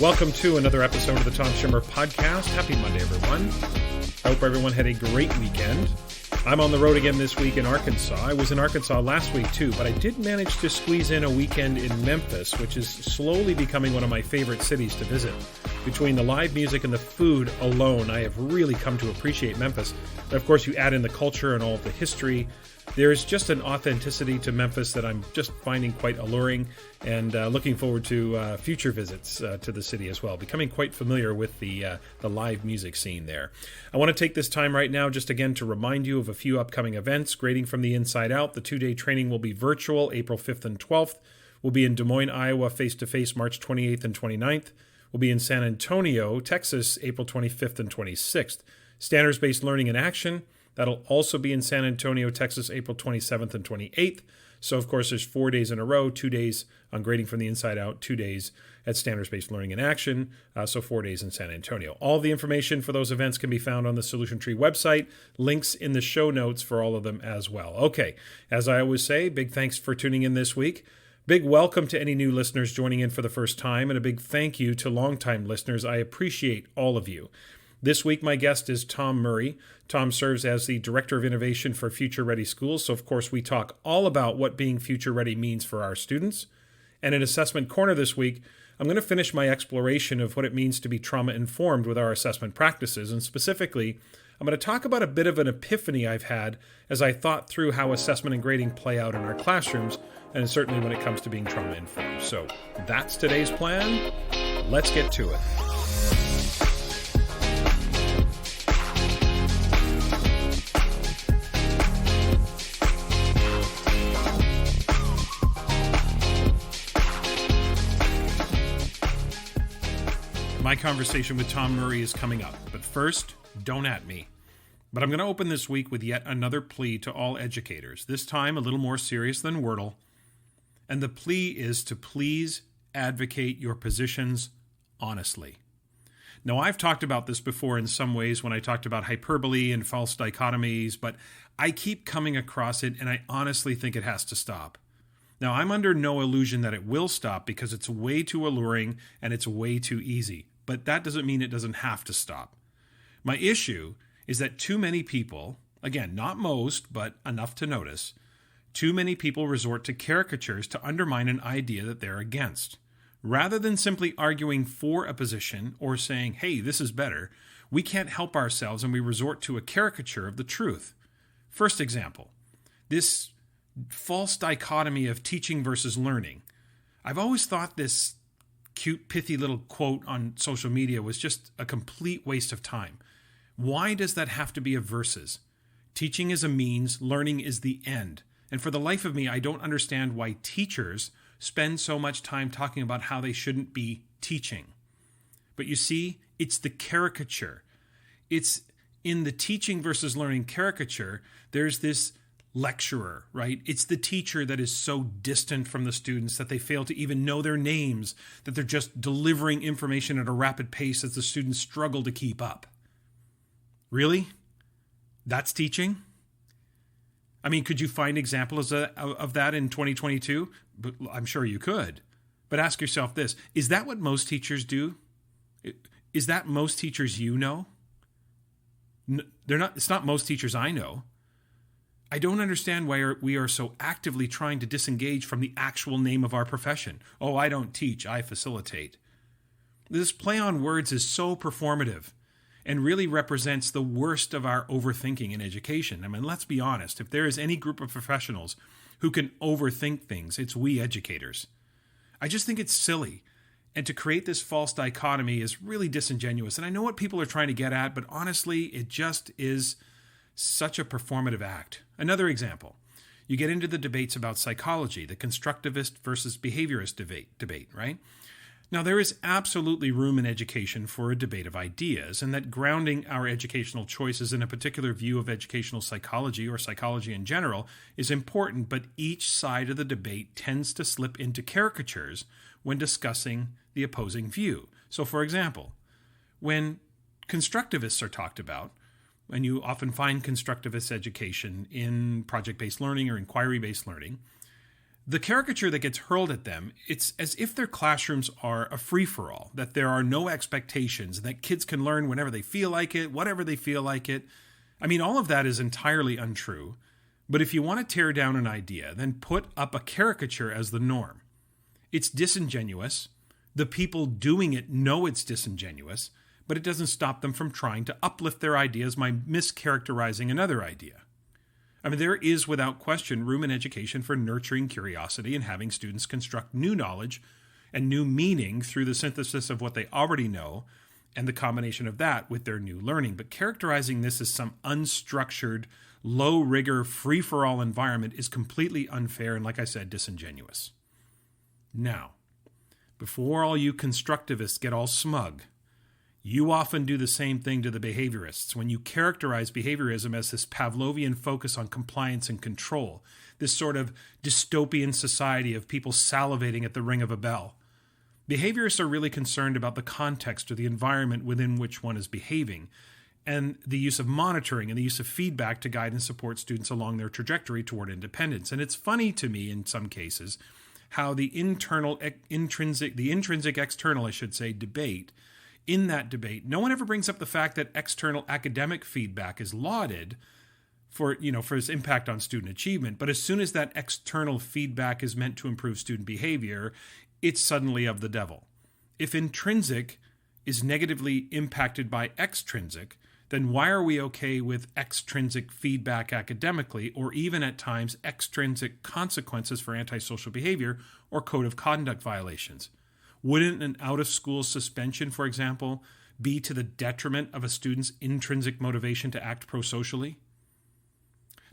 Welcome to another episode of the Tom Schimmer Podcast. Happy Monday, everyone. I hope everyone had a great weekend. I'm on the road again this week in Arkansas. I was in Arkansas last week too, but I did manage to squeeze in a weekend in Memphis, which is slowly becoming one of my favorite cities to visit. Between the live music and the food alone, I have really come to appreciate Memphis. And of course, you add in the culture and all of the history. There's just an authenticity to Memphis that I'm just finding quite alluring, and looking forward to future visits to the city as well, becoming quite familiar with the live music scene there. I want to take this time right now just again to remind you of a few upcoming events. Grading from the Inside Out, the 2-day training will be virtual April 5th and 12th. We'll be in Des Moines, Iowa, face-to-face March 28th and 29th. We'll be in San Antonio, Texas, April 25th and 26th. Standards-based learning in action. That'll also be in San Antonio, Texas, April 27th and 28th. So, of course, there's 4 days in a row, 2 days on Grading from the Inside Out, 2 days at Standards-Based Learning in Action, so 4 days in San Antonio. All the information for those events can be found on the Solution Tree website. Links in the show notes for all of them as well. Okay, as I always say, big thanks for tuning in this week. Big welcome to any new listeners joining in for the first time, and a big thank you to longtime listeners. I appreciate all of you. This week, my guest is Tom Murrary. Tom serves as the Director of Innovation for Future Ready Schools. So, of course, we talk all about what being future ready means for our students. And in Assessment Corner this week, I'm going to finish my exploration of what it means to be trauma-informed with our assessment practices. And specifically, I'm going to talk about a bit of an epiphany I've had as I thought through how assessment and grading play out in our classrooms, and certainly when it comes to being trauma-informed. So that's today's plan. Let's get to it. My conversation with Tom Murrary is coming up, but first, don't at me. But I'm going to open this week with yet another plea to all educators, this time a little more serious than Wordle. And the plea is to please advocate your positions honestly. Now, I've talked about this before in some ways when I talked about hyperbole and false dichotomies, but I keep coming across it, and I honestly think it has to stop. Now, I'm under no illusion that it will stop because it's way too alluring and it's way too easy. But that doesn't mean it doesn't have to stop. My issue is that too many people, again, not most, but enough to notice, too many people resort to caricatures to undermine an idea that they're against. Rather than simply arguing for a position or saying, hey, this is better, we can't help ourselves and we resort to a caricature of the truth. First example, this false dichotomy of teaching versus learning. I've always thought this cute, pithy little quote on social media was just a complete waste of time. Why does that have to be a versus? Teaching is a means, learning is the end. And for the life of me, I don't understand why teachers spend so much time talking about how they shouldn't be teaching. But you see, it's the caricature. It's in the teaching versus learning caricature, there's this lecturer, right? It's the teacher that is so distant from the students that they fail to even know their names, that they're just delivering information at a rapid pace as the students struggle to keep up. Really? That's teaching? I mean, could you find examples of that in 2022? But I'm sure you could. But ask yourself this, is that what most teachers do? Is that most teachers you know? They're not. It's not most teachers I know. I don't understand why we are so actively trying to disengage from the actual name of our profession. Oh, I don't teach, I facilitate. This play on words is so performative and really represents the worst of our overthinking in education. I mean, let's be honest. If there is any group of professionals who can overthink things, it's we educators. I just think it's silly. And to create this false dichotomy is really disingenuous. And I know what people are trying to get at, but honestly, it just is such a performative act. Another example, you get into the debates about psychology, the constructivist versus behaviorist debate, right? Now, there is absolutely room in education for a debate of ideas, and that grounding our educational choices in a particular view of educational psychology or psychology in general is important, but each side of the debate tends to slip into caricatures when discussing the opposing view. So, for example, when constructivists are talked about, and you often find constructivist education in project-based learning or inquiry-based learning, The caricature that gets hurled at them, it's as if their classrooms are a free-for-all, that there are no expectations, that kids can learn whenever they feel like it, whatever they feel like it. I mean, all of that is entirely untrue. But if you want to tear down an idea, then put up a caricature as the norm. It's disingenuous. The people doing it know it's disingenuous, but it doesn't stop them from trying to uplift their ideas by mischaracterizing another idea. I mean, there is without question room in education for nurturing curiosity and having students construct new knowledge and new meaning through the synthesis of what they already know and the combination of that with their new learning. But characterizing this as some unstructured, low-rigor, free-for-all environment is completely unfair and, like I said, disingenuous. Now, before all you constructivists get all smug, you often do the same thing to the behaviorists when you characterize behaviorism as this Pavlovian focus on compliance and control, this sort of dystopian society of people salivating at the ring of a bell. Behaviorists are really concerned about the context or the environment within which one is behaving, and the use of monitoring and the use of feedback to guide and support students along their trajectory toward independence. And it's funny to me in some cases how the intrinsic external, debate, in that debate, no one ever brings up the fact that external academic feedback is lauded for its impact on student achievement. But as soon as that external feedback is meant to improve student behavior, it's suddenly of the devil. If intrinsic is negatively impacted by extrinsic, then why are we okay with extrinsic feedback academically, or even at times extrinsic consequences for antisocial behavior or code of conduct violations? Wouldn't an out-of-school suspension, for example, be to the detriment of a student's intrinsic motivation to act pro-socially?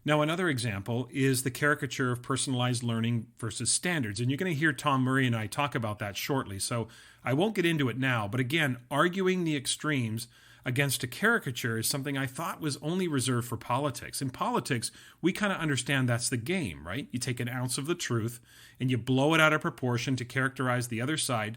Now, another example is the caricature of personalized learning versus standards, and you're going to hear Tom Murray and I talk about that shortly, so I won't get into it now. But again, arguing the extremes against a caricature is something I thought was only reserved for politics. In politics, we kind of understand that's the game, right? You take an ounce of the truth and you blow it out of proportion to characterize the other side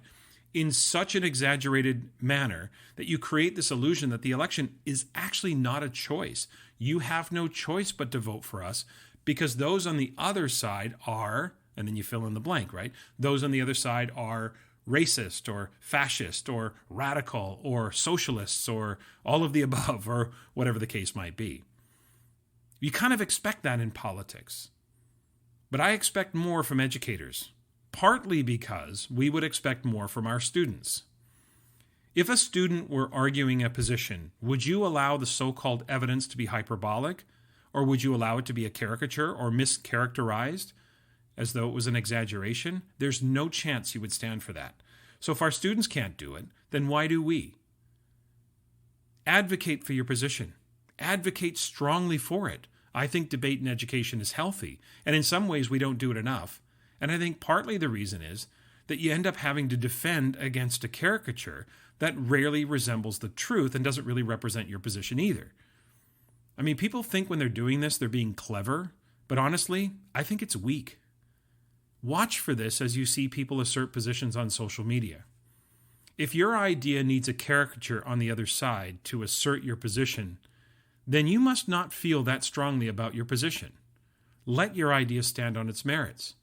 in such an exaggerated manner that you create this illusion that the election is actually not a choice. You have no choice but to vote for us because those on the other side are, and then you fill in the blank, right? Those on the other side are racist or fascist or radical or socialists or all of the above or whatever the case might be. You kind of expect that in politics. But I expect more from educators, partly because we would expect more from our students. If a student were arguing a position, would you allow the so-called evidence to be hyperbolic, or would you allow it to be a caricature or mischaracterized as though it was an exaggeration? There's no chance you would stand for that. So if our students can't do it, then why do we? Advocate for your position. Advocate strongly for it. I think debate in education is healthy, and in some ways we don't do it enough. And I think partly the reason is that you end up having to defend against a caricature that rarely resembles the truth and doesn't really represent your position either. I mean, people think when they're doing this, they're being clever, but honestly, I think it's weak. Watch for this as you see people assert positions on social media. If your idea needs a caricature on the other side to assert your position, then you must not feel that strongly about your position. Let your idea stand on its merits.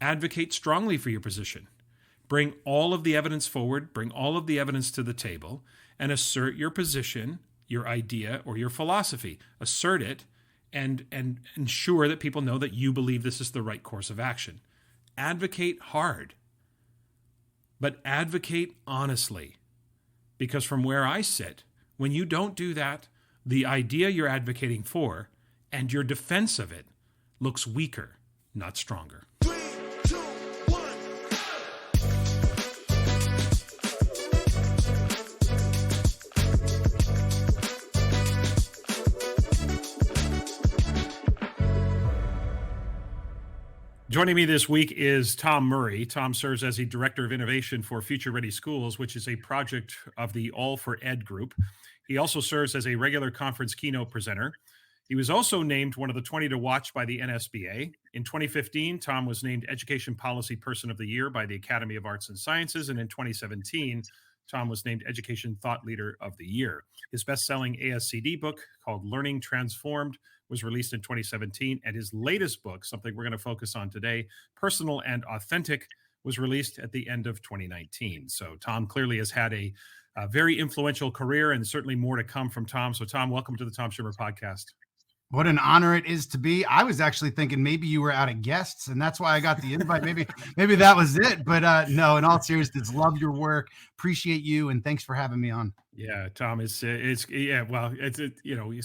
Advocate strongly for your position. Bring all of the evidence forward, bring all of the evidence to the table, and assert your position, your idea, or your philosophy. Assert it and ensure that people know that you believe this is the right course of action. Advocate hard, but advocate honestly. Because from where I sit, when you don't do that, the idea you're advocating for and your defense of it looks weaker, not stronger. Joining me this week is Tom Murray. Tom serves as the Director of Innovation for Future Ready Schools, which is a project of the All for Ed group. He also serves as a regular conference keynote presenter. He was also named one of the 20 to watch by the NSBA. In 2015, Tom was named Education Policy Person of the Year by the Academy of Arts and Sciences, and in 2017, Tom was named Education Thought Leader of the Year. His best-selling ASCD book called Learning Transformed was released in 2017, and his latest book, something we're going to focus on today, Personal and Authentic, was released at the end of 2019. So Tom clearly has had a very influential career, and certainly more to come from Tom. So Tom, welcome to the Tom Schimmer Podcast. What an honor it is to be. I was actually thinking maybe you were out of guests, and that's why I got the invite. Maybe that was it. But no, in all seriousness, love your work. Appreciate you, and thanks for having me on. Yeah, Tom, it's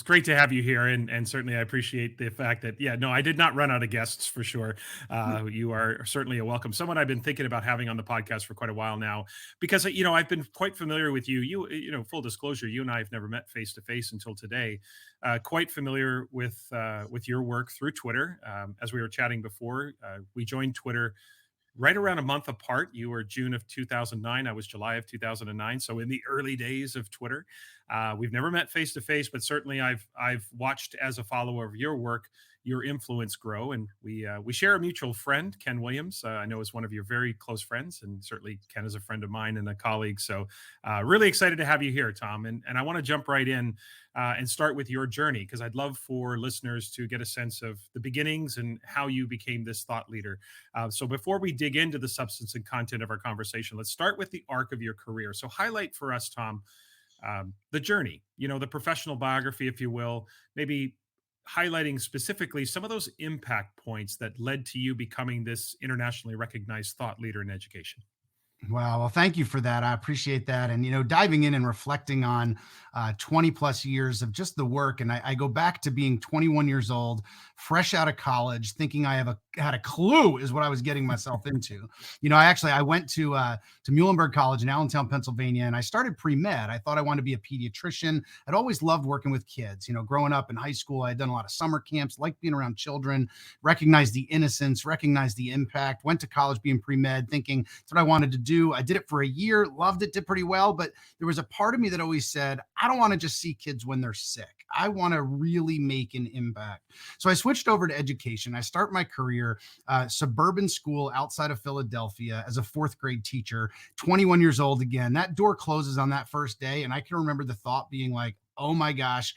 great to have you here, and certainly I appreciate the fact that I did not run out of guests for sure. You are certainly a welcome someone I've been thinking about having on the podcast for quite a while now, because I've been quite familiar with you. Full disclosure, you and I have never met face to face until today. Quite familiar with your work through Twitter. As we were chatting before, we joined Twitter right around a month apart. You were June of 2009. I was July of 2009. So in the early days of Twitter, we've never met face to face, but certainly I've watched, as a follower of your work, your influence grow. And we share a mutual friend, Ken Williams. I know is one of your very close friends, and certainly Ken is a friend of mine and a colleague. So really excited to have you here, Tom. And I want to jump right in and start with your journey, because I'd love for listeners to get a sense of the beginnings and how you became this thought leader. So before we dig into the substance and content of our conversation, let's start with the arc of your career. So highlight for us, Tom, the journey, the professional biography, if you will, maybe highlighting specifically some of those impact points that led to you becoming this internationally recognized thought leader in education. Wow. Well, thank you for that. I appreciate that. And, diving in and reflecting on 20 plus years of just the work. And I go back to being 21 years old, fresh out of college, thinking I had a clue is what I was getting myself into. I went to Muhlenberg College in Allentown, Pennsylvania, and I started pre-med. I thought I wanted to be a pediatrician. I'd always loved working with kids. Growing up in high school, I had done a lot of summer camps, liked being around children, recognized the innocence, recognized the impact, went to college being pre-med, thinking that's what I wanted to do. I did it for a year, loved it, did pretty well, but there was a part of me that always said, I don't want to just see kids when they're sick. I want to really make an impact. So I switched over to education. I start my career, suburban school outside of Philadelphia as a fourth grade teacher, 21 years old again. That door closes on that first day. And I can remember the thought being like, oh my gosh,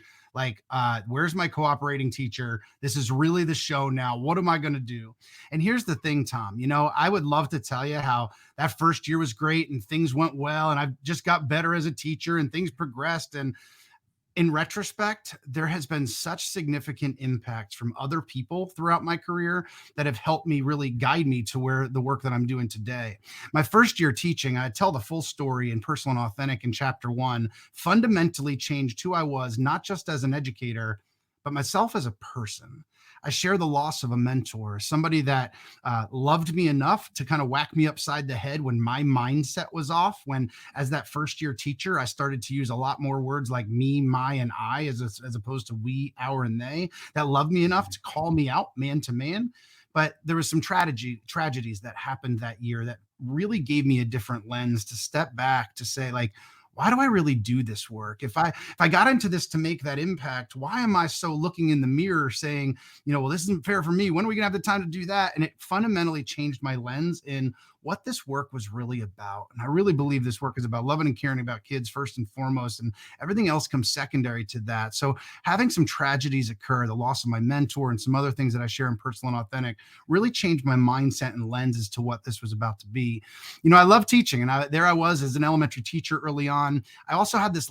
where's my cooperating teacher? This is really the show now. What am I going to do? And here's the thing, Tom, I would love to tell you how that first year was great and things went well. And I've just got better as a teacher and things progressed. And in retrospect, there has been such significant impacts from other people throughout my career that have helped me really guide me to where the work that I'm doing today. My first year teaching, I tell the full story in Personal and Authentic in chapter 1, fundamentally changed who I was, not just as an educator, but myself as a person. I share the loss of a mentor, somebody that loved me enough to kind of whack me upside the head when my mindset was off. When, as that first year teacher, I started to use a lot more words like me, my, and I, as opposed to we, our, and they, that loved me enough to call me out man to man. But there was some tragedies that happened that year that really gave me a different lens to step back to say, why do I really do this work? If I got into this to make that impact, why am I so looking in the mirror saying, well, this isn't fair for me. When are we gonna have the time to do that? And it fundamentally changed my lens in what this work was really about. And I really believe this work is about loving and caring about kids first and foremost, and everything else comes secondary to that. So having some tragedies occur, the loss of my mentor and some other things that I share in Personal and Authentic, really changed my mindset and lens as to what this was about to be. I love teaching, and there I was as an elementary teacher early on. I also had this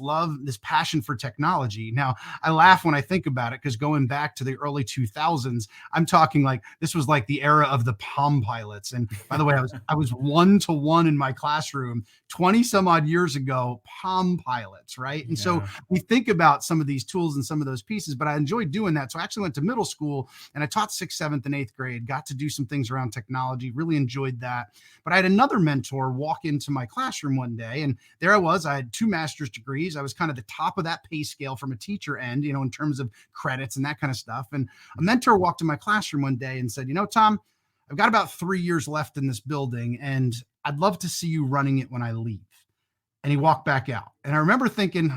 passion for technology. Now, I laugh when I think about it, because going back to the early 2000s, I'm talking this was like the era of the Palm Pilots. And by the way, I was one-to-one in my classroom 20 some odd years ago, Palm Pilots, right? And so we think about some of these tools and some of those pieces, but I enjoyed doing that. So I actually went to middle school and I taught 6th, 7th, and 8th grade, got to do some things around technology, really enjoyed that. But I had another mentor walk into my classroom one day, and there I was. I had 2 master's degrees. I was kind of the top of that pay scale from a teacher end, in terms of credits and that kind of stuff. And a mentor walked in my classroom one day and said, Tom, I've got about 3 years left in this building, and I'd love to see you running it when I leave. And he walked back out. And I remember thinking,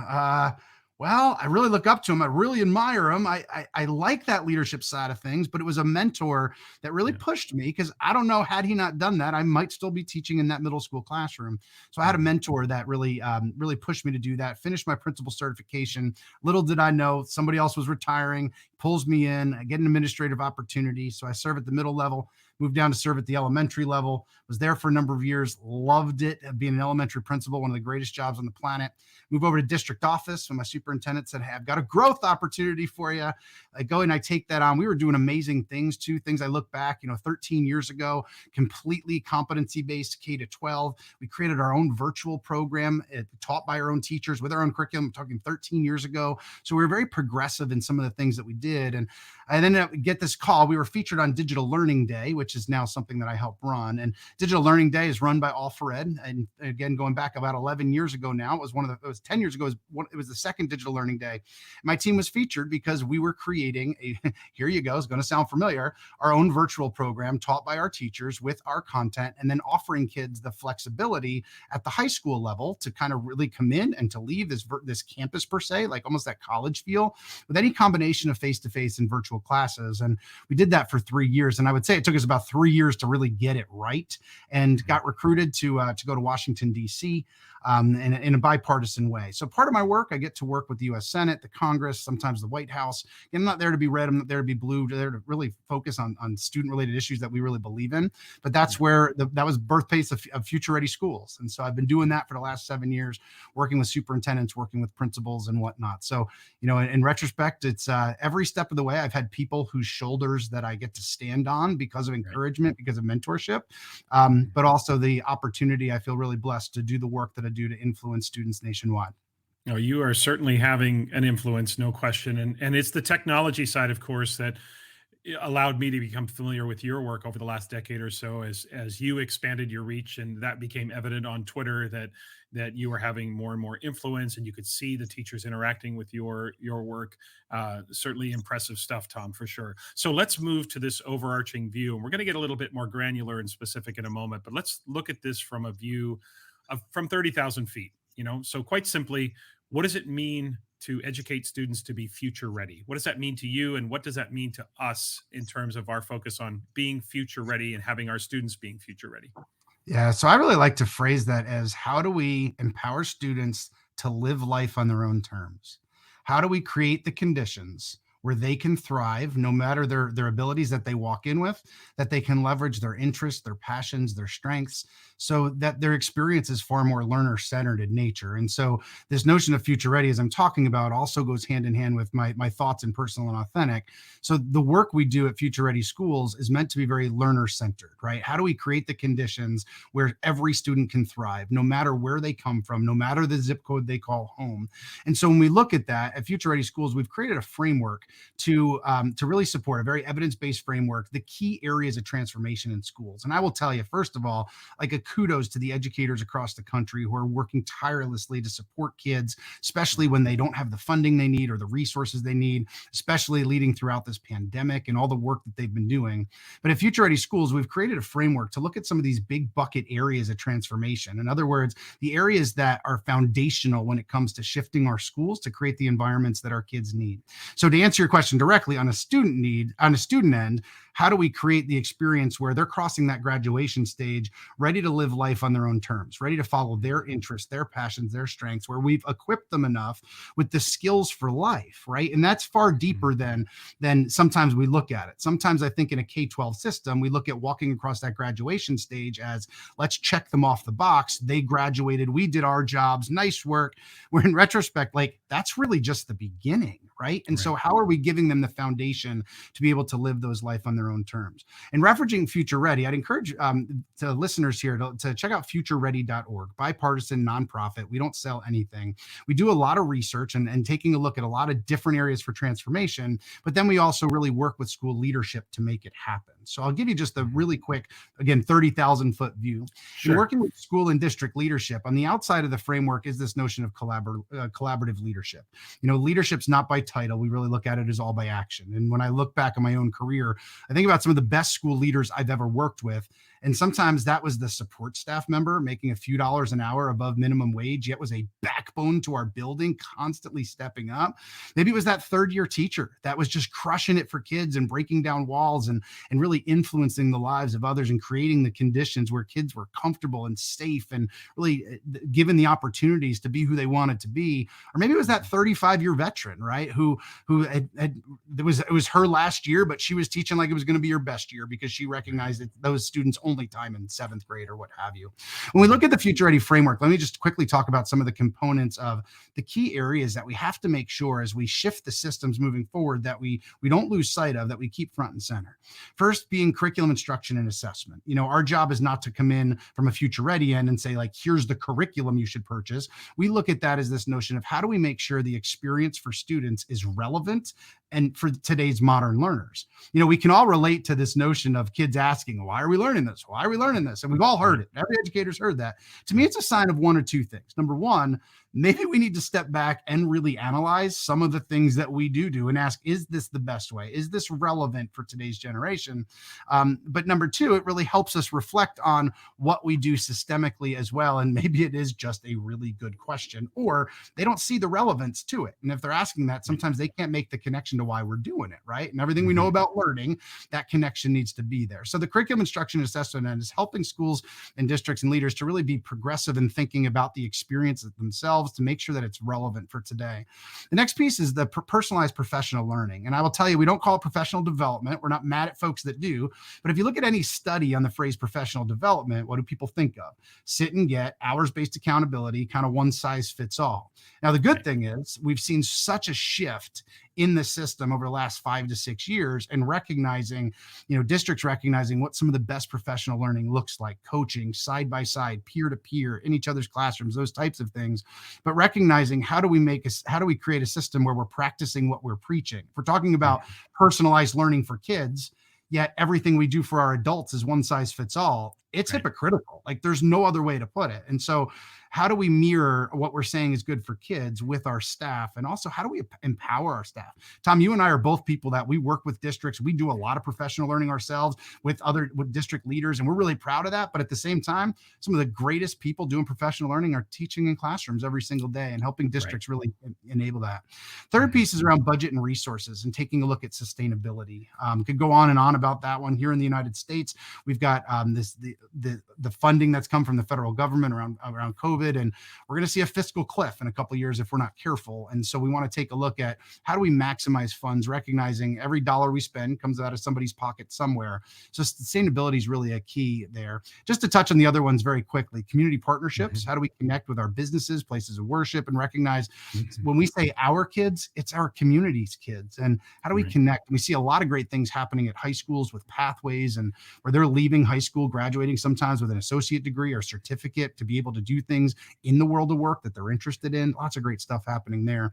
Well, I really look up to him. I really admire him. I like that leadership side of things, but it was a mentor that really Yeah. pushed me because I don't know, had he not done that, I might still be teaching in that middle school classroom. So I had a Mhm. mentor that really pushed me to do that. Finished my principal certification. Little did I know somebody else was retiring. Pulls me in. I get an administrative opportunity, so I serve at the middle level. Moved down to serve at the elementary level. Was there for a number of years. Loved it. Being an elementary principal, one of the greatest jobs on the planet. Move over to district office when my superintendent said, "Hey, I've got a growth opportunity for you." I go and I take that on. We were doing amazing things too. Things I look back, 13 years ago, completely competency based K to 12. We created our own virtual program, taught by our own teachers with our own curriculum. I'm talking 13 years ago. So we were very progressive in some of the things that we did. And I then get this call. We were featured on Digital Learning Day, which is now something that I help run. And Digital Learning Day is run by All for Ed. And again, going back about 11 years ago now, it was 10 years ago, it was the second Digital Learning Day. My team was featured because we were creating here you go, it's going to sound familiar, our own virtual program taught by our teachers with our content, and then offering kids the flexibility at the high school level to kind of really come in and to leave this campus per se, like almost that college feel, with any combination of face-to-face and virtual classes. And we did that for 3 years. And I would say it took us about 3 years to really get it right, and got recruited to go to Washington, D.C. In a bipartisan way. So part of my work, I get to work with the U.S. Senate, the Congress, sometimes the White House. I'm not there to be red. I'm not there to be blue. I'm there to really focus on student-related issues that we really believe in. But that's where that was birthplace of future-ready schools. And so I've been doing that for the last 7 years, working with superintendents, working with principals and whatnot. So, in retrospect, it's every step of the way, I've had people whose shoulders that I get to stand on because of Right. encouragement, because of mentorship, but also the opportunity. I feel really blessed to do the work that I do to influence students nationwide. No, you are certainly having an influence, no question. And it's the technology side, of course, that allowed me to become familiar with your work over the last decade or so as you expanded your reach, and that became evident on Twitter that you were having more and more influence, and you could see the teachers interacting with your work. Certainly impressive stuff, Tom, for sure. So let's move to this overarching view, and we're going to get a little bit more granular and specific in a moment, but let's look at this from a view of from 30,000 feet. So quite simply, what does it mean to educate students to be future ready? What does that mean to you? And what does that mean to us in terms of our focus on being future ready and having our students being future ready? Yeah, so I really like to phrase that as, how do we empower students to live life on their own terms? How do we create the conditions where they can thrive no matter their abilities that they walk in with, that they can leverage their interests, their passions, their strengths, so that their experience is far more learner centered in nature. And so this notion of future ready, as I'm talking about, also goes hand in hand with my thoughts and personal and authentic. So the work we do at Future Ready Schools is meant to be very learner centered, right? How do we create the conditions where every student can thrive, no matter where they come from, no matter the zip code they call home? And so when we look at that at Future Ready Schools, we've created a framework to really support a very evidence-based framework, the key areas of transformation in schools. And I will tell you, first of all, like a kudos to the educators across the country who are working tirelessly to support kids, especially when they don't have the funding they need or the resources they need, especially leading throughout this pandemic and all the work that they've been doing. But at Future Ready Schools, we've created a framework to look at some of these big bucket areas of transformation. In other words, the areas that are foundational when it comes to shifting our schools to create the environments that our kids need. So to answer your question directly, on a student end, how do we create the experience where they're crossing that graduation stage, ready to live life on their own terms, ready to follow their interests, their passions, their strengths, where we've equipped them enough with the skills for life, right? And that's far deeper than sometimes we look at it. Sometimes I think in a K-12 system, we look at walking across that graduation stage as, let's check them off the box. They graduated, we did our jobs, nice work. Where in retrospect, like, that's really just the beginning, right? And so Right. how are we giving them the foundation to be able to live those life on their own terms? And referencing Future Ready, I'd encourage to listeners here to check out futureready.org, bipartisan nonprofit. We don't sell anything. We do a lot of research and taking a look at a lot of different areas for transformation, but then we also really work with school leadership to make it happen. students. So I'll give you just a really quick, again, 30,000 foot view. In Sure. working with school and district leadership, on the outside of the framework is this notion of collaborative leadership. Leadership's not by title. We really look at it as all by action. And when I look back on my own career, I think about some of the best school leaders I've ever worked with. And sometimes that was the support staff member making a few dollars an hour above minimum wage, yet was a backbone to our building, constantly stepping up. Maybe it was that third year teacher that was just crushing it for kids and breaking down walls and really influencing the lives of others and creating the conditions where kids were comfortable and safe and really given the opportunities to be who they wanted to be. Or maybe it was that 35-year veteran, right? Who it was her last year, but she was teaching like it was going to be her best year because she recognized that those students only time in seventh grade or what have you. When we look at the Future Ready framework, let me just quickly talk about some of the components of the key areas that we have to make sure as we shift the systems moving forward that we don't lose sight of, that we keep front and center. First being curriculum instruction and assessment. Our job is not to come in from a Future Ready end and say, like, here's the curriculum you should purchase. We look at that as this notion of how do we make sure the experience for students is relevant and for today's modern learners. We can all relate to this notion of kids asking, why are we learning this? Why are we learning this? And we've all heard it. Every educator's heard that. To me, it's a sign of one or two things. Number one, maybe we need to step back and really analyze some of the things that we do and ask, is this the best way? Is this relevant for today's generation? But number two, it really helps us reflect on what we do systemically as well. And maybe it is just a really good question, or they don't see the relevance to it. And if they're asking that, sometimes they can't make the connection to why we're doing it, right? And everything we know about learning, that connection needs to be there. So the curriculum instruction assessment end is helping schools and districts and leaders to really be progressive in thinking about the experience themselves to make sure that it's relevant for today. The next piece is the personalized professional learning. And I will tell you, we don't call it professional development. We're not mad at folks that do. But if you look at any study on the phrase professional development, what do people think of? Sit and get, hours-based accountability, kind of one size fits all. Now, the good thing is we've seen such a shift in the system over the last 5 to 6 years and recognizing, districts recognizing what some of the best professional learning looks like, coaching, side by side, peer to peer, in each other's classrooms, those types of things. But recognizing how do we create a system where we're practicing what we're preaching? If we're talking about personalized learning for kids, yet everything we do for our adults is one size fits all, it's hypocritical. Like, there's no other way to put it. And so how do we mirror what we're saying is good for kids with our staff? And also, how do we empower our staff? Tom, you and I are both people that we work with districts. We do a lot of professional learning ourselves with district leaders, and we're really proud of that. But at the same time, some of the greatest people doing professional learning are teaching in classrooms every single day and helping districts really enable that. Third piece is around budget and resources and taking a look at sustainability. Could go on and on about that one. Here in the United States, we've got the funding that's come from the federal government around COVID, and we're going to see a fiscal cliff in a couple of years if we're not careful. And so we want to take a look at how do we maximize funds, recognizing every dollar we spend comes out of somebody's pocket somewhere. So sustainability is really a key there. Just to touch on the other ones very quickly, community partnerships. How do we connect with our businesses, places of worship, and recognize when we say our kids, it's our community's kids. And how do we connect? We see a lot of great things happening at high schools with pathways, and where they're leaving high school, graduating sometimes with an associate degree or certificate to be able to do things in the world of work that they're interested in. Lots of great stuff happening there.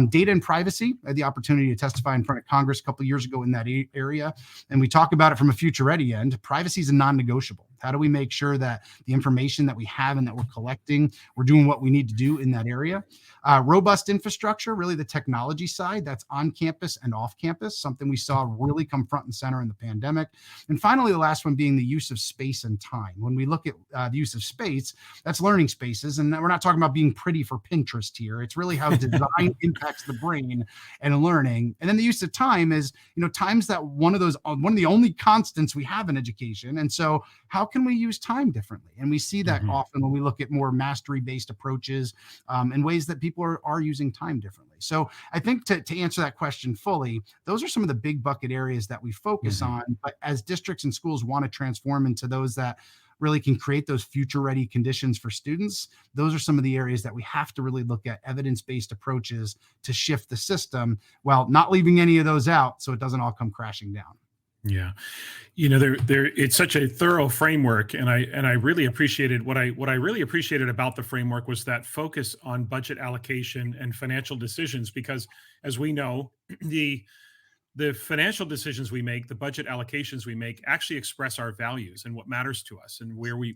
Data and privacy. I had the opportunity to testify in front of Congress a couple of years ago in that area. And we talk about it from a future ready end. Privacy is a non-negotiable. How do we make sure that the information that we have and that we're collecting, we're doing what we need to do in that area? Robust infrastructure, really the technology side, that's on campus and off campus, something we saw really come front and center in the pandemic. And finally, the last one being the use of space and time. When we look at the use of space, that's learning spaces. And we're not talking about being pretty for Pinterest here. It's really how design impacts the brain and learning. And then the use of time is, time's that one of the only constants we have in education. And so how can we use time differently? And we see that often when we look at more mastery-based approaches and ways that people are using time differently. So I think to answer that question fully, those are some of the big bucket areas that we focus on. But as districts and schools want to transform into those that really can create those future-ready conditions for students, those are some of the areas that we have to really look at evidence-based approaches to shift the system while not leaving any of those out so it doesn't all come crashing down. Yeah. It's such a thorough framework, and I really appreciated what I really appreciated about the framework was that focus on budget allocation and financial decisions, because as we know, the financial decisions we make, the budget allocations we make, actually express our values and what matters to us, and where we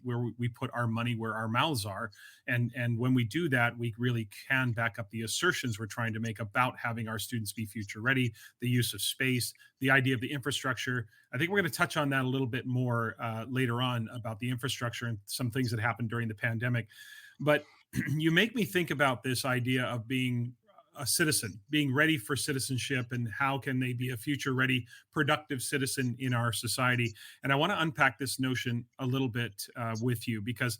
put our money where our mouths are. And when we do that, we really can back up the assertions we're trying to make about having our students be future ready, the use of space, the idea of the infrastructure. I think we're going to touch on that a little bit more later on, about the infrastructure and some things that happened during the pandemic. But you make me think about this idea of being a citizen, being ready for citizenship, and how can they be a future ready, productive citizen in our society. And I want to unpack this notion a little bit with you, because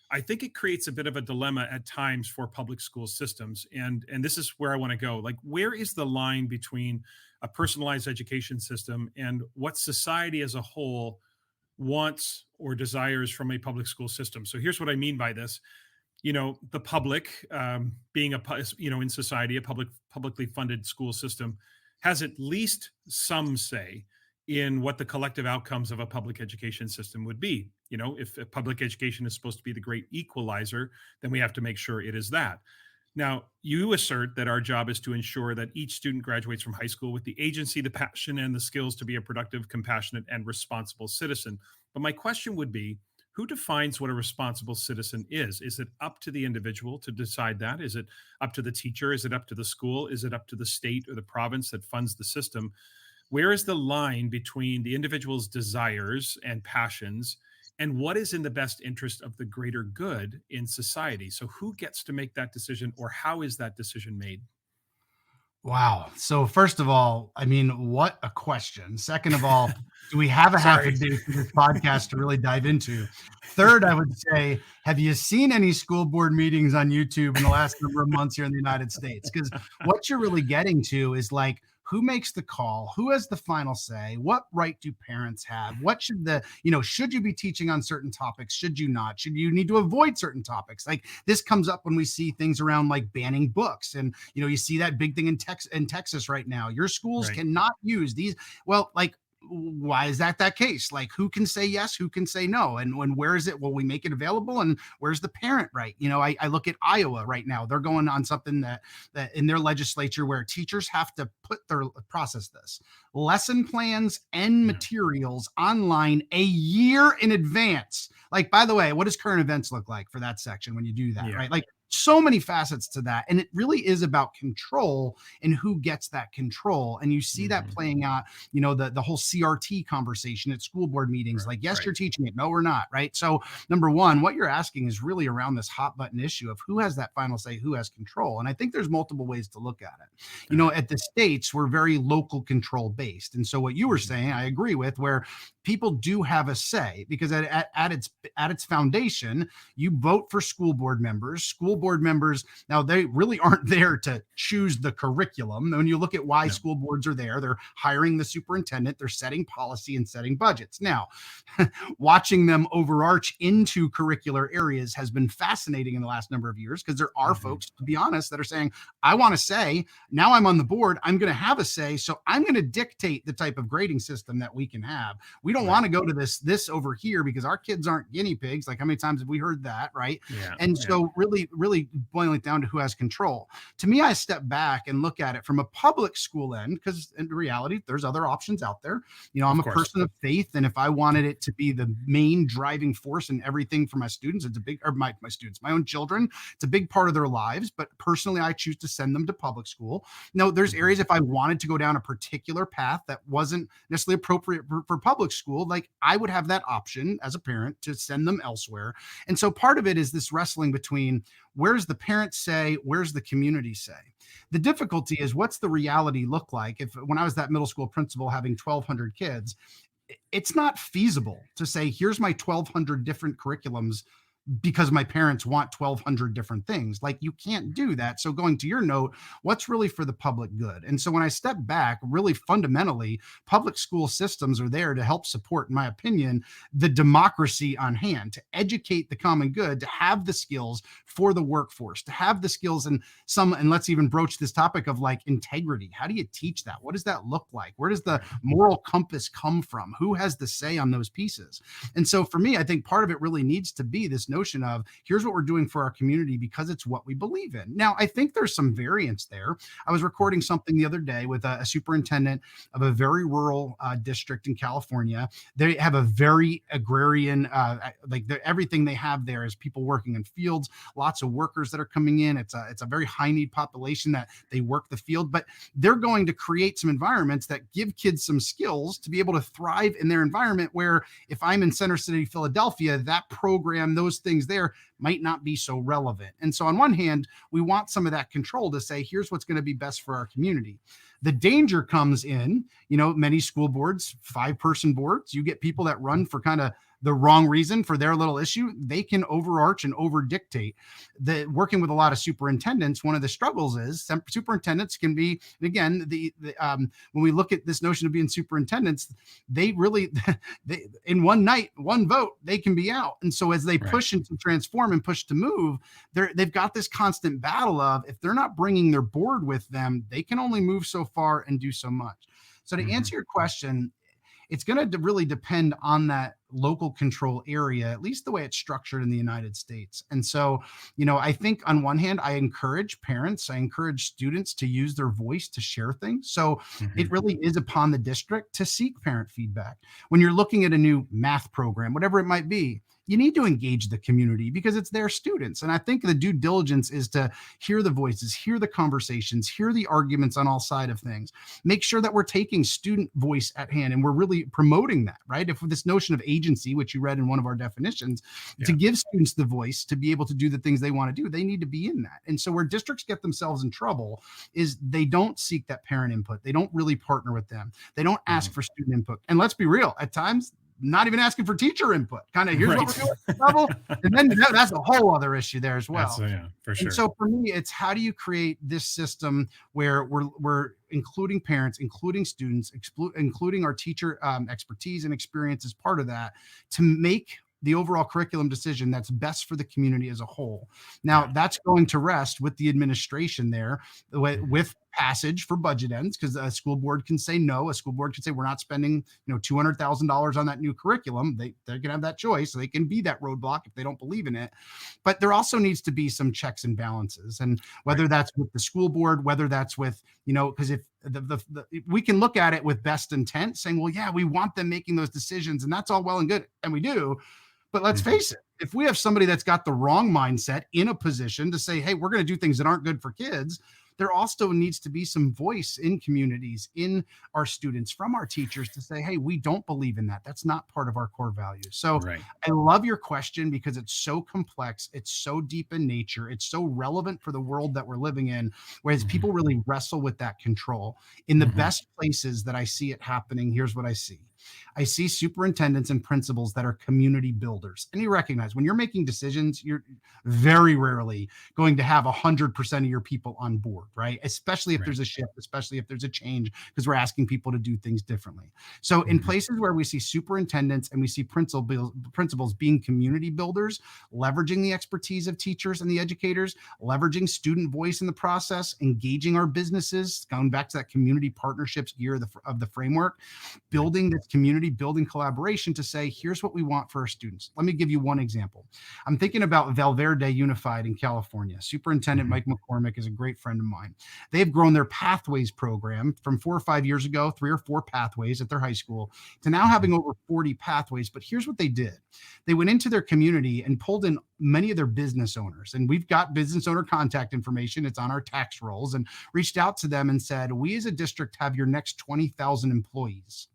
I think it creates a bit of a dilemma at times for public school systems. And this is where I want to go. Like, where is the line between a personalized education system and what society as a whole wants or desires from a public school system? So here's what I mean by this. The public, being in society, a publicly funded school system has at least some say in what the collective outcomes of a public education system would be. If a public education is supposed to be the great equalizer, then we have to make sure it is that. Now, you assert that our job is to ensure that each student graduates from high school with the agency, the passion, and the skills to be a productive, compassionate, and responsible citizen. But my question would be, who defines what a responsible citizen is? Is it up to the individual to decide that? Is it up to the teacher? Is it up to the school? Is it up to the state or the province that funds the system? Where is the line between the individual's desires and passions and what is in the best interest of the greater good in society? So who gets to make that decision, or how is that decision made? Wow. So first of all, I mean, what a question. Second of all, do we have a half a Sorry. day for this podcast to really dive into? Third, I would say, have you seen any school board meetings on YouTube in the last number of months here in the United States? Because what you're really getting to is like, who makes the call? Who has the final say? What right do parents have? What should should you be teaching on certain topics? Should you not? Should you need to avoid certain topics? Like, this comes up when we see things around like banning books. And, you see that big thing in Texas right now. Your schools Right. cannot use these. Well, like, why is that case? Like, who can say yes, who can say no, and when, where is it? Will we make it available, and where's the parent right? I look at Iowa right now. They're going on something that in their legislature where teachers have to process this lesson plans and materials online a year in advance. Like, by the way, what does current events look like for that section when you do that? Yeah. Right? Like, so many facets to that, and it really is about control and who gets that control. And you see that playing out, the whole CRT conversation at school board meetings. Right, Like, yes, right. you're teaching it, no, we're not. Right? So number one, what you're asking is really around this hot button issue of who has that final say, who has control. And I think there's multiple ways to look at it. At the states, we're very local control based, and so what you were saying, I agree with, where people do have a say, because at its foundation, you vote for school board members. School board members, now, they really aren't there to choose the curriculum. When you look at why school boards are there, they're hiring the superintendent, they're setting policy and setting budgets. Now, watching them overarch into curricular areas has been fascinating in the last number of years, because there are folks, to be honest, that are saying, I want to say, now I'm on the board, I'm going to have a say, so I'm going to dictate the type of grading system that we can have. We don't want to go to this over here because our kids aren't guinea pigs. Like, how many times have we heard that, right? So really boiling it down to who has control. To me, I step back and look at it from a public school end, because in reality, there's other options out there. I'm a person of faith, and if I wanted it to be the main driving force in everything for my students, it's a big, or my students, my own children, it's a big part of their lives. But personally, I choose to send them to public school. Now, there's areas, if I wanted to go down a particular path that wasn't necessarily appropriate for public school, like, I would have that option as a parent to send them elsewhere. And so part of it is this wrestling between, where's the parent say, where's the community say? The difficulty is, what's the reality look like? If, when I was that middle school principal having 1,200 kids, it's not feasible to say, here's my 1,200 different curriculums because my parents want 1,200 different things. Like, you can't do that. So going to your note, what's really for the public good? And so when I step back, really fundamentally, public school systems are there to help support, in my opinion, the democracy on hand, to educate the common good, to have the skills for the workforce, to have the skills and let's even broach this topic of like integrity. How do you teach that? What does that look like? Where does the moral compass come from? Who has the say on those pieces? And so for me, I think part of it really needs to be this notion notion of here's what we're doing for our community because it's what we believe in. Now, I think there's some variance there. I was recording something the other day with a superintendent of a very rural district in California. They have a very agrarian, everything they have there is people working in fields, lots of workers that are coming in. It's a very high need population that they work the field, but they're going to create some environments that give kids some skills to be able to thrive in their environment, where if I'm in Center City, Philadelphia, that program, those things there might not be so relevant. And so on one hand, we want some of that control to say, here's what's going to be best for our community. The danger comes in, many school boards, 5-person boards, you get people that run for kind of the wrong reason for their little issue. They can overarch and over dictate. Working with a lot of superintendents, one of the struggles is superintendents can be, again, when we look at this notion of being superintendents, they really, in one night, one vote, they can be out. And so as they push and to transform and push to move, they've got this constant battle of, if they're not bringing their board with them, they can only move so far and do so much. So to answer your question, it's going to really depend on that local control area, at least the way it's structured in the United States. And so, I think on one hand, I encourage parents, I encourage students to use their voice to share things. So it really is upon the district to seek parent feedback. When you're looking at a new math program, whatever it might be, you need to engage the community because it's their students. And I think the due diligence is to hear the voices, hear the conversations, hear the arguments on all sides of things. Make sure that we're taking student voice at hand and we're really promoting that, right? If this notion of agency, which you read in one of our definitions, to give students the voice to be able to do the things they want to do, they need to be in that. And so where districts get themselves in trouble is they don't seek that parent input. They don't really partner with them. They don't ask for student input. And let's be real, at times, not even asking for teacher input. Kind of here's what we're doing at this level. And then that's a whole other issue there as well. For sure. And so for me, it's how do you create this system where we're including parents, including students, including our teacher expertise and experience as part of that, to make the overall curriculum decision that's best for the community as a whole. Now, that's going to rest with the administration there with passage for budget ends, because a school board can say no. A school board can say we're not spending $200,000 on that new curriculum. They're gonna have that choice. So they can be that roadblock if they don't believe in it. But there also needs to be some checks and balances, and whether that's with the school board, whether that's with because if we can look at it with best intent, saying, well, yeah, we want them making those decisions, and that's all well and good, and we do. But let's face it, if we have somebody that's got the wrong mindset in a position to say, hey, we're going to do things that aren't good for kids, there also needs to be some voice in communities, in our students, from our teachers to say, hey, we don't believe in that. That's not part of our core values. So I love your question because it's so complex. It's so deep in nature. It's so relevant for the world that we're living in, whereas people really wrestle with that control. In the best places that I see it happening, here's what I see. I see superintendents and principals that are community builders. And you recognize when you're making decisions, you're very rarely going to have 100% of your people on board, right? Especially if there's a shift, especially if there's a change, because we're asking people to do things differently. So in places where we see superintendents and we see principals being community builders, leveraging the expertise of teachers and the educators, leveraging student voice in the process, engaging our businesses, going back to that community partnerships gear of the framework, building this community, building collaboration to say, here's what we want for our students. Let me give you one example. I'm thinking about Valverde Unified in California. Superintendent Mike McCormick is a great friend of mine. They've grown their Pathways program from 4 or 5 years ago, 3 or 4 pathways at their high school, to now having over 40 pathways. But here's what they did. They went into their community and pulled in many of their business owners. And we've got business owner contact information. It's on our tax rolls, and reached out to them and said, we as a district have your next 20,000 employees.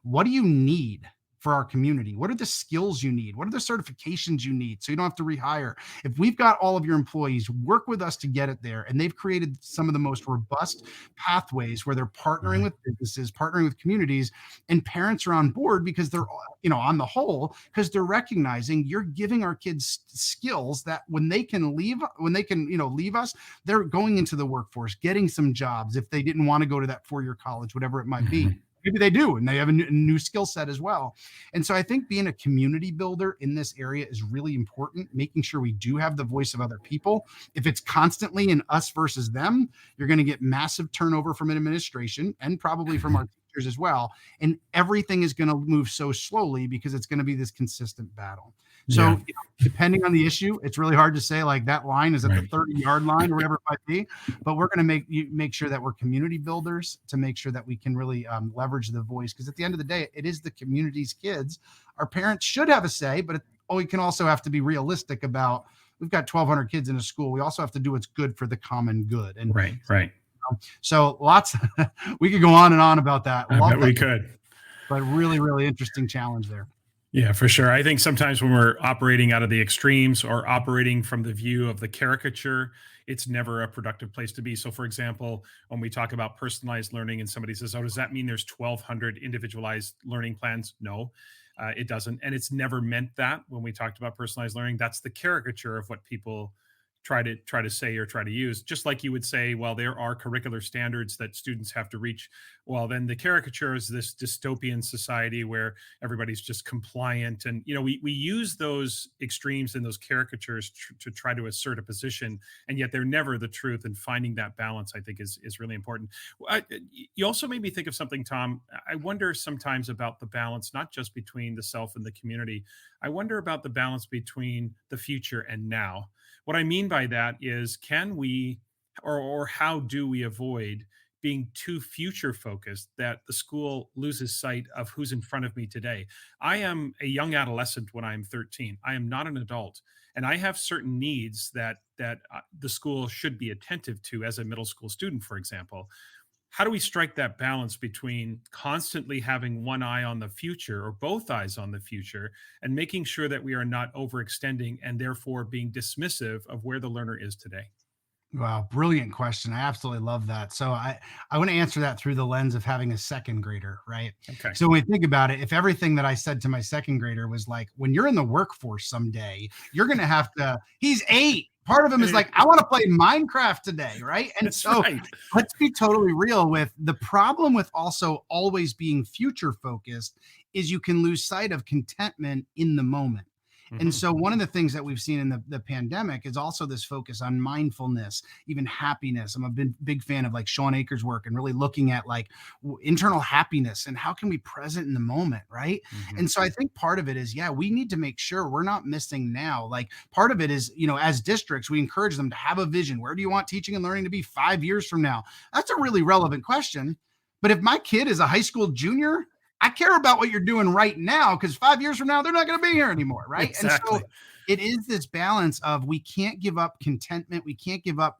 What do you need for our community? What are the skills you need? What are the certifications you need so you don't have to rehire? If we've got all of your employees, work with us to get it there. And they've created some of the most robust pathways where they're partnering with businesses, partnering with communities, and parents are on board because they're, on the whole, because they're recognizing you're giving our kids skills that when they can leave us, they're going into the workforce, getting some jobs if they didn't want to go to that 4-year college, whatever it might be. Maybe they do, and they have a new skill set as well. And so I think being a community builder in this area is really important, making sure we do have the voice of other people. If it's constantly in us versus them, you're going to get massive turnover from an administration and probably from our teachers as well. And everything is going to move so slowly because it's going to be this consistent battle. So, Yeah. depending on the issue, it's really hard to say like that line is at the Right. 30-yard line or whatever it might be. But we're going to make sure that we're community builders to make sure that we can really leverage the voice. Because at the end of the day, it is the community's kids. Our parents should have a say, but we can also have to be realistic about we've got 1,200 kids in a school. We also have to do what's good for the common good. And Right. Right. so lots, we could go on and on about that. I Love bet we that, could. but really, really interesting challenge there. Yeah, for sure. I think sometimes when we're operating out of the extremes or operating from the view of the caricature, it's never a productive place to be. So, for example, when we talk about personalized learning and somebody says, oh, does that mean there's 1,200 individualized learning plans? No, it doesn't. And it's never meant that when we talked about personalized learning. That's the caricature of what people try to say or try to use. Just like you would say, well, there are curricular standards that students have to reach. Well, then the caricature is this dystopian society where everybody's just compliant. And, we use those extremes and those caricatures to try to assert a position, and yet they're never the truth. And finding that balance, I think, is really important. You also made me think of something, Tom. I wonder sometimes about the balance, not just between the self and the community. I wonder about the balance between the future and now. What I mean by that is, can we, or how do we avoid being too future focused that the school loses sight of who's in front of me today? I am a young adolescent when I'm 13. I am not an adult, and I have certain needs that the school should be attentive to as a middle school student, for example. How do we strike that balance between constantly having one eye on the future or both eyes on the future and making sure that we are not overextending and therefore being dismissive of where the learner is today? Wow, brilliant question. I absolutely love that. So I want to answer that through the lens of having a second grader, right? Okay. So when we think about it, if everything that I said to my second grader was like, when you're in the workforce someday, you're going to have to, he's 8. Part of him is like, I want to play Minecraft today, right? And That's so right. let's be totally real with the problem with also always being future focused is you can lose sight of contentment in the moment. And Mhm. so one of the things that we've seen in the pandemic is also this focus on mindfulness, even happiness. I'm a big fan of like Sean Akers' work and really looking at like internal happiness and how can we present in the moment, right? Mhm. And so I think part of it is, yeah, we need to make sure we're not missing now. Like part of it is, as districts, we encourage them to have a vision. Where do you want teaching and learning to be 5 years from now? That's a really relevant question. But if my kid is a high school junior, I care about what you're doing right now because 5 years from now, they're not going to be here anymore. Right. And so Exactly. it is this balance of we can't give up contentment. We can't give up,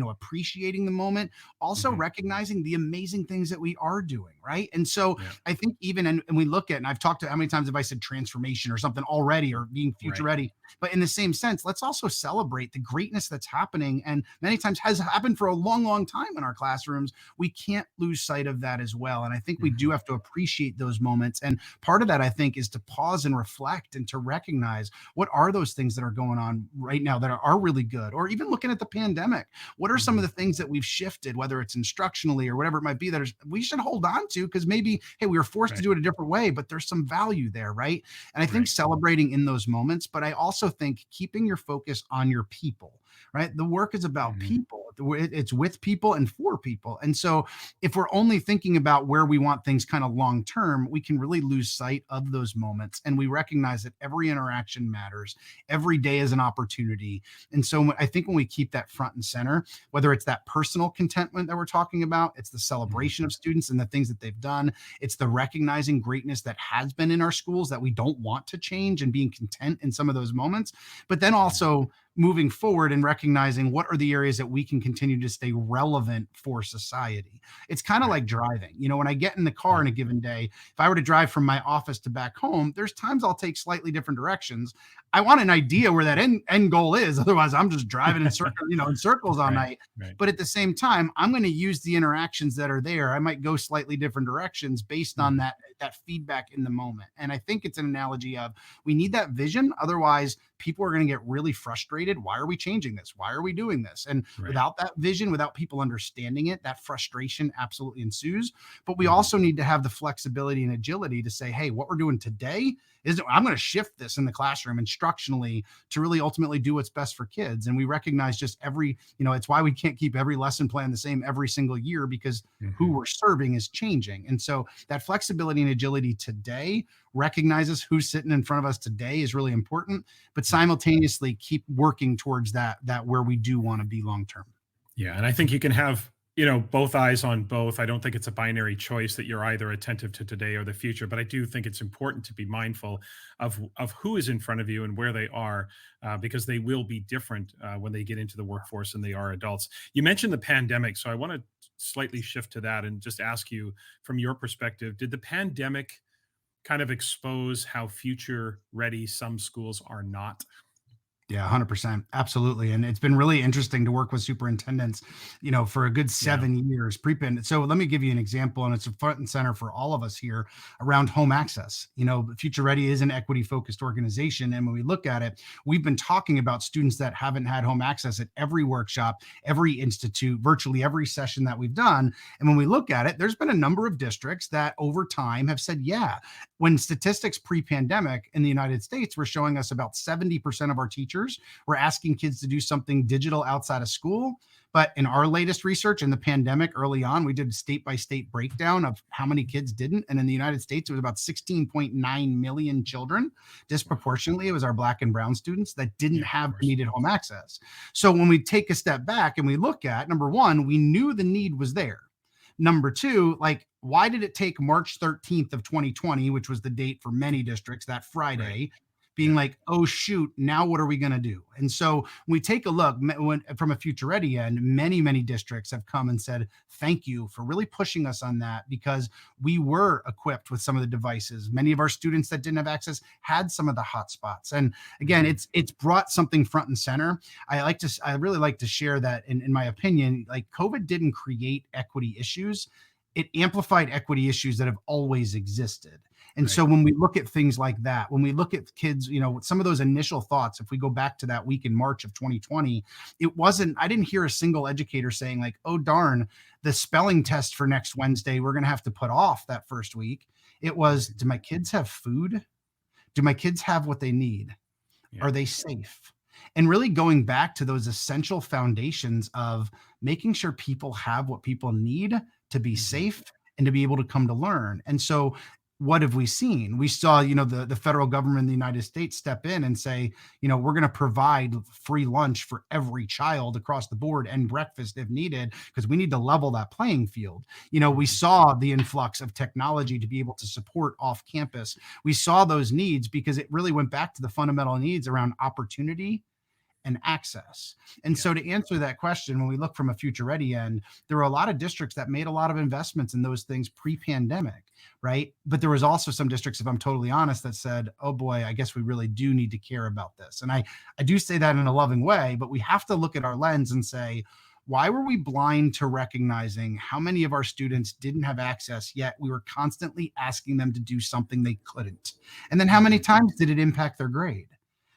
appreciating the moment, also Mhm. recognizing the amazing things that we are doing. Right. And so Yeah. I think even, and we look at, and I've talked to how many times have I said transformation or something already or being future Right. ready, but in the same sense, let's also celebrate the greatness that's happening and many times has happened for a long, long time in our classrooms. We can't lose sight of that as well. And I think we do Mhm. have to appreciate those moments. And part of that, I think, is to pause and reflect and to recognize what are those things that are going on right now that are really good, or even looking at the pandemic. What are some of Mhm. the things that we've shifted, whether it's instructionally or whatever it might be, we should hold on to because maybe, hey, we were forced to Right. do it a different way, but there's some value there, right? And I think Right. celebrating in those moments, but I also think keeping your focus on your people, right? The work is about Mhm. people. It's with people and for people. And so if we're only thinking about where we want things kind of long term, we can really lose sight of those moments. And we recognize that every interaction matters. Every day is an opportunity. And so I think when we keep that front and center, whether it's that personal contentment that we're talking about, it's the Mhm. celebration of students and the things that they've done, it's the recognizing greatness that has been in our schools that we don't want to change and being content in some of those moments, but then Mhm. also moving forward and recognizing what are the areas that we can continue to stay relevant for society. It's kind of Right. like driving. When I get in the car Yeah. in a given day, if I were to drive from my office to back home, there's times I'll take slightly different directions. I want an idea where that end goal is. Otherwise, I'm just driving in circles, in circles all Right. night. Right. But at the same time, I'm going to use the interactions that are there. I might go slightly different directions based on Mhm. that feedback in the moment. And I think it's an analogy of we need that vision. Otherwise, people are going to get really frustrated frustrated. Why are we changing this? Why are we doing this? And Right. without that vision, without people understanding it, that frustration absolutely ensues. But we Mhm. also need to have the flexibility and agility to say, hey, what we're doing today is I'm going to shift this in the classroom instructionally to really ultimately do what's best for kids. And we recognize just it's why we can't keep every lesson plan the same every single year, because who Mhm. we're serving is changing. And so that flexibility and agility today recognizes who's sitting in front of us today is really important, but simultaneously keep working towards that where we do want to be long term. Yeah, and I think you can have, both eyes on both. I don't think it's a binary choice that you're either attentive to today or the future, but I do think it's important to be mindful of who is in front of you and where they are, because they will be different when they get into the workforce and they are adults. You mentioned the pandemic, so I want to slightly shift to that and just ask you, from your perspective, did the pandemic kind of expose how future ready some schools are not? Yeah, 100%. Absolutely. And it's been really interesting to work with superintendents, for a good Yeah. 7 years pre-pandemic. So let me give you an example, and it's a front and center for all of us here around home access. Future Ready is an equity focused organization. And when we look at it, we've been talking about students that haven't had home access at every workshop, every institute, virtually every session that we've done. And when we look at it, there's been a number of districts that over time have said, yeah, when statistics pre-pandemic in the United States were showing us about 70% of our teachers were asking kids to do something digital outside of school. But in our latest research in the pandemic early on, we did a state by state breakdown of how many kids didn't. And in the United States, it was about 16.9 million children. Disproportionately, it was our Black and brown students that didn't Yeah, of have course. needed home access. So when we take a step back and we look at, number one, we knew the need was there. Number two, like, why did it take March 13th of 2020, which was the date for many districts, that Right. Friday, being Yeah. like, oh shoot, now what are we going to do? And so when we take a look from a Future Ready end, many districts have come and said, thank you for really pushing us on that, because we were equipped with some of the devices. Many of our students that didn't have access had some of the hotspots. And again, Mhm. it's brought something front and center. I really like to share that in my opinion, like, COVID didn't create equity issues. It amplified equity issues that have always existed. And so Right. when we look at things like that, when we look at kids, some of those initial thoughts, if we go back to that week in March of 2020, I didn't hear a single educator saying like, oh darn, the spelling test for next Wednesday, we're going to have to put off that first week. It was, Mhm. do my kids have food? Do my kids have what they need? Yeah. Are they safe? And really going back to those essential foundations of making sure people have what people need to be Mhm. safe and to be able to come to learn. And so what have we seen? We saw, the federal government in the United States step in and say, we're going to provide free lunch for every child across the board and breakfast if needed, because we need to level that playing field. We Mhm. saw the influx of technology to be able to support off campus. We saw those needs because it really went back to the fundamental needs around opportunity and access. And Yeah. so to answer that question, when we look from a Future Ready end, there were a lot of districts that made a lot of investments in those things pre-pandemic, right? But there was also some districts, if I'm totally honest, that said, oh boy, I guess we really do need to care about this. And I do say that in a loving way, but we have to look at our lens and say, why were we blind to recognizing how many of our students didn't have access, yet we were constantly asking them to do something they couldn't? And then how many Mhm. times did it impact their grade?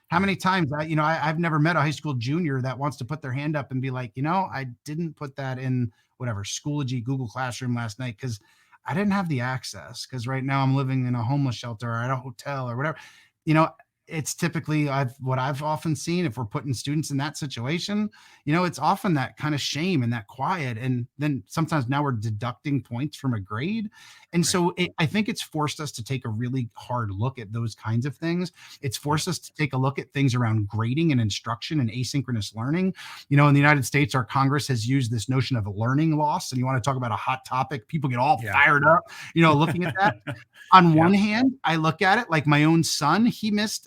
How Right. many times I've never met a high school junior that wants to put their hand up and be like, I didn't put that in whatever Schoology Google Classroom last night because I didn't have the access, because right now I'm living in a homeless shelter or at a hotel or whatever. You know, it's typically what I've often seen, if we're putting students in that situation, it's often that kind of shame and that quiet. And then sometimes now we're deducting points from a grade. And Right. so I think it's forced us to take a really hard look at those kinds of things. It's Yeah. forced us to take a look at things around grading and instruction and asynchronous learning. In the United States, our Congress has used this notion of a learning loss. And you want to talk about a hot topic, people get all Yeah. fired up, looking at that. On Yeah. one hand, I look at it like my own son, he missed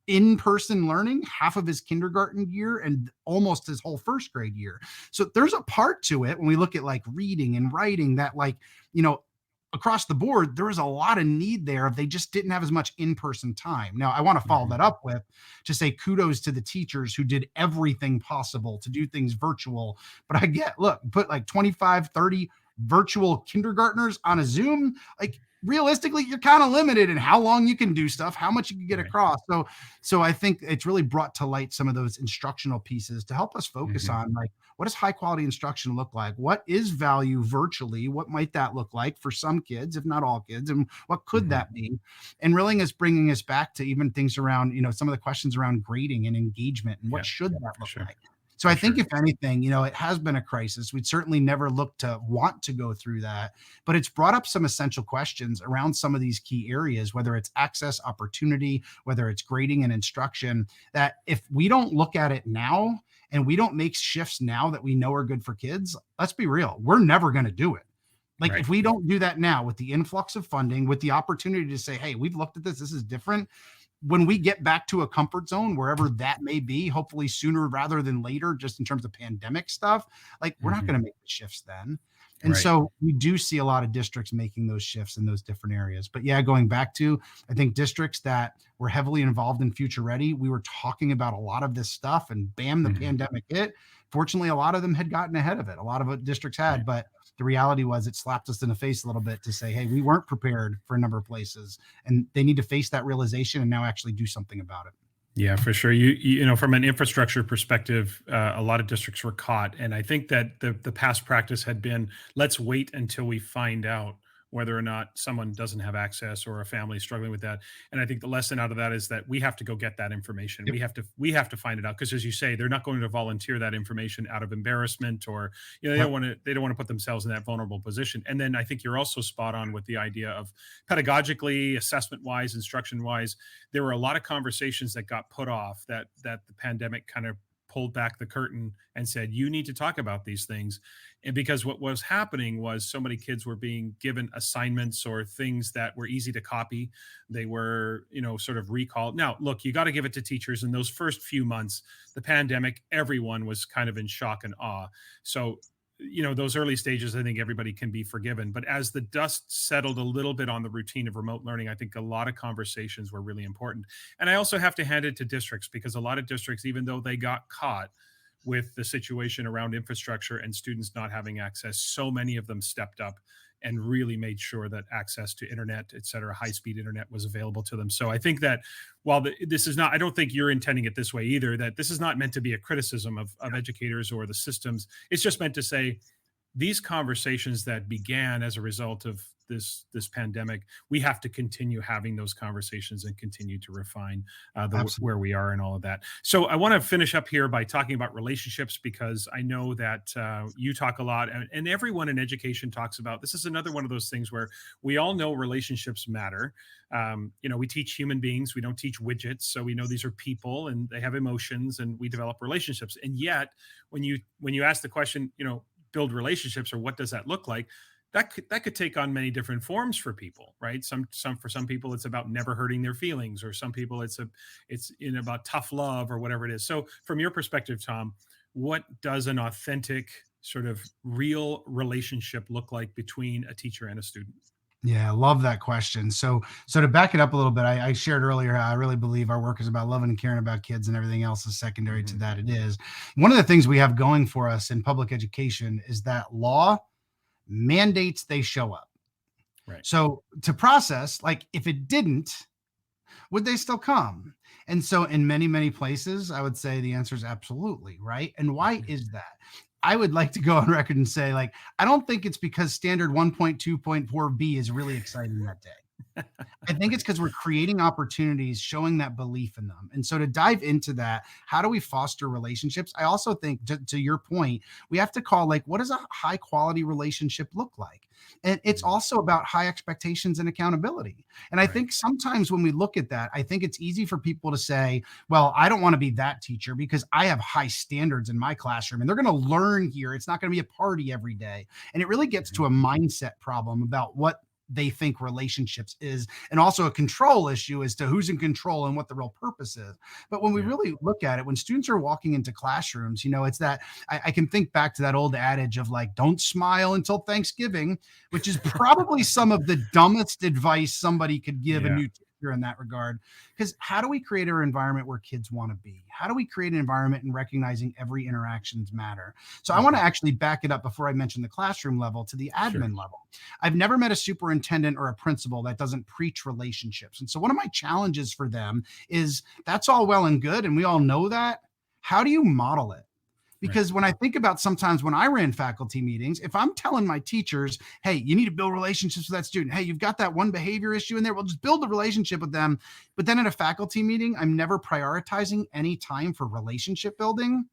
in-person learning half of his kindergarten year and almost his whole first grade year. So there's a part to it when we look at like reading and writing that, like, you know, across the board, there was a lot of need there if they just didn't have as much in-person time. Now, I want to follow Mhm. that up with to say kudos to the teachers who did everything possible to do things virtual. But look, put like 25, 30 virtual kindergartners on a Zoom, like, realistically, you're kind of limited in how long you can do stuff, how much you can get Right. across. So I think it's really brought to light some of those instructional pieces to help us focus Hmm. on, like, what does high quality instruction look like? What is value virtually? What might that look like for some kids, if not all kids? And what could Hmm. that be? And really is bringing us back to even things around, some of the questions around grading and engagement and what Yeah, should that for look sure. like? So I For think sure. if anything, it has been a crisis. We'd certainly never look to want to go through that, but it's brought up some essential questions around some of these key areas, whether it's access, opportunity, whether it's grading and instruction, that if we don't look at it now and we don't make shifts now that we know are good for kids, let's be real, we're never going to do it. Like, Right. if we don't do that now with the influx of funding, with the opportunity to say, hey, we've looked at this is different, when we get back to a comfort zone, wherever that may be, hopefully sooner rather than later, just in terms of pandemic stuff, like, we're not Hmm. going to make the shifts then. And Right. so we do see a lot of districts making those shifts in those different areas. But yeah, going back to, I think districts that were heavily involved in Future Ready, we were talking about a lot of this stuff, and bam, the Hmm. pandemic hit. Fortunately, a lot of them had gotten ahead of it. A lot of districts Right. had, but the reality was it slapped us in the face a little bit to say, hey, we weren't prepared for a number of places, and they need to face that realization and now actually do something about it. Yeah, for sure. You know, from an infrastructure perspective, a lot of districts were caught, and I think that the past practice had been, let's wait until we find out whether or not someone doesn't have access or a family is struggling with that. And I think the lesson out of that is that we have to go get that information. Yep. We have to find it out, because, as you say, they're not going to volunteer that information out of embarrassment, or Yep. they don't want to put themselves in that vulnerable position. And then I think you're also spot on with the idea of pedagogically, assessment wise, instruction wise, there were a lot of conversations that got put off, that the pandemic kind of pulled back the curtain and said, you need to talk about these things. And because what was happening was, so many kids were being given assignments or things that were easy to copy. They were, sort of recalled. Now look, you got to give it to teachers. In those first few months, the pandemic, everyone was kind of in shock and awe. So, those early stages, I think everybody can be forgiven. But as the dust settled a little bit on the routine of remote learning, I think a lot of conversations were really important. And I also have to hand it to districts, because a lot of districts, even though they got caught with the situation around infrastructure and students not having access, so many of them stepped up and really made sure that access to internet, et cetera, high speed internet, was available to them. So I think that, while this is not, I don't think you're intending it this way either, that this is not meant to be a criticism of educators or the systems. It's just meant to say, these conversations that began as a result of this pandemic, we have to continue having those conversations and continue to refine where Absolutely. we are and all of that. So I want to finish up here by talking about relationships, because I know that you talk a lot, and everyone in education talks about this. Is another one of those things where we all know relationships matter. We teach human beings, we don't teach widgets, so we know these are people and they have emotions, and we develop relationships. And yet, when you ask the question, build relationships, or what does that look like, that could take on many different forms for people, right? For some people it's about never hurting their feelings, or some people it's about tough love, or whatever it is. So from your perspective, Tom, what does an authentic, sort of real relationship look like between a teacher and a student? Yeah, I love that question. So to back it up a little bit, I shared earlier how I really believe our work is about loving and caring about kids, and everything else is secondary to Hmm. that. It is one of the things we have going for us in public education is that law mandates they show up. Right. So to process, like, if it didn't, would they still come? And so in many, many places, I would say the answer is absolutely, right? And why Hmm. is that? I would like to go on record and say, like, I don't think it's because standard 1.2.4b is really exciting that day. I think it's Right. because we're creating opportunities, showing that belief in them. And so to dive into that, how do we foster relationships? I also think, to your point, we have to call, like, what does a high quality relationship look like? And it's Mhm. also about high expectations and accountability. And I Right. think sometimes when we look at that, I think it's easy for people to say, well, I don't want to be that teacher because I have high standards in my classroom and they're going to learn here. It's not going to be a party every day. And it really gets Mhm. to a mindset problem about what they think relationships is, and also a control issue as to who's in control and what the real purpose is. But when we Yeah. really look at it, when students are walking into classrooms, it's that I can think back to that old adage of, like, don't smile until Thanksgiving, which is probably some of the dumbest advice somebody could give a Yeah. new teacher. here in that regard. Because how do we create an environment where kids want to be? How do we create an environment in recognizing every interactions matter? So I want to actually back it up before I mention the classroom level to the Sure. admin level. I've never met a superintendent or a principal that doesn't preach relationships. And so one of my challenges for them is that's all well and good. And we all know that. How do you model it? Right. Because when I think about sometimes when I ran faculty meetings, if I'm telling my teachers, hey, you need to build relationships with that student. Hey, you've got that one behavior issue in there. We'll just build a relationship with them. But then at a faculty meeting, I'm never prioritizing any time for relationship building.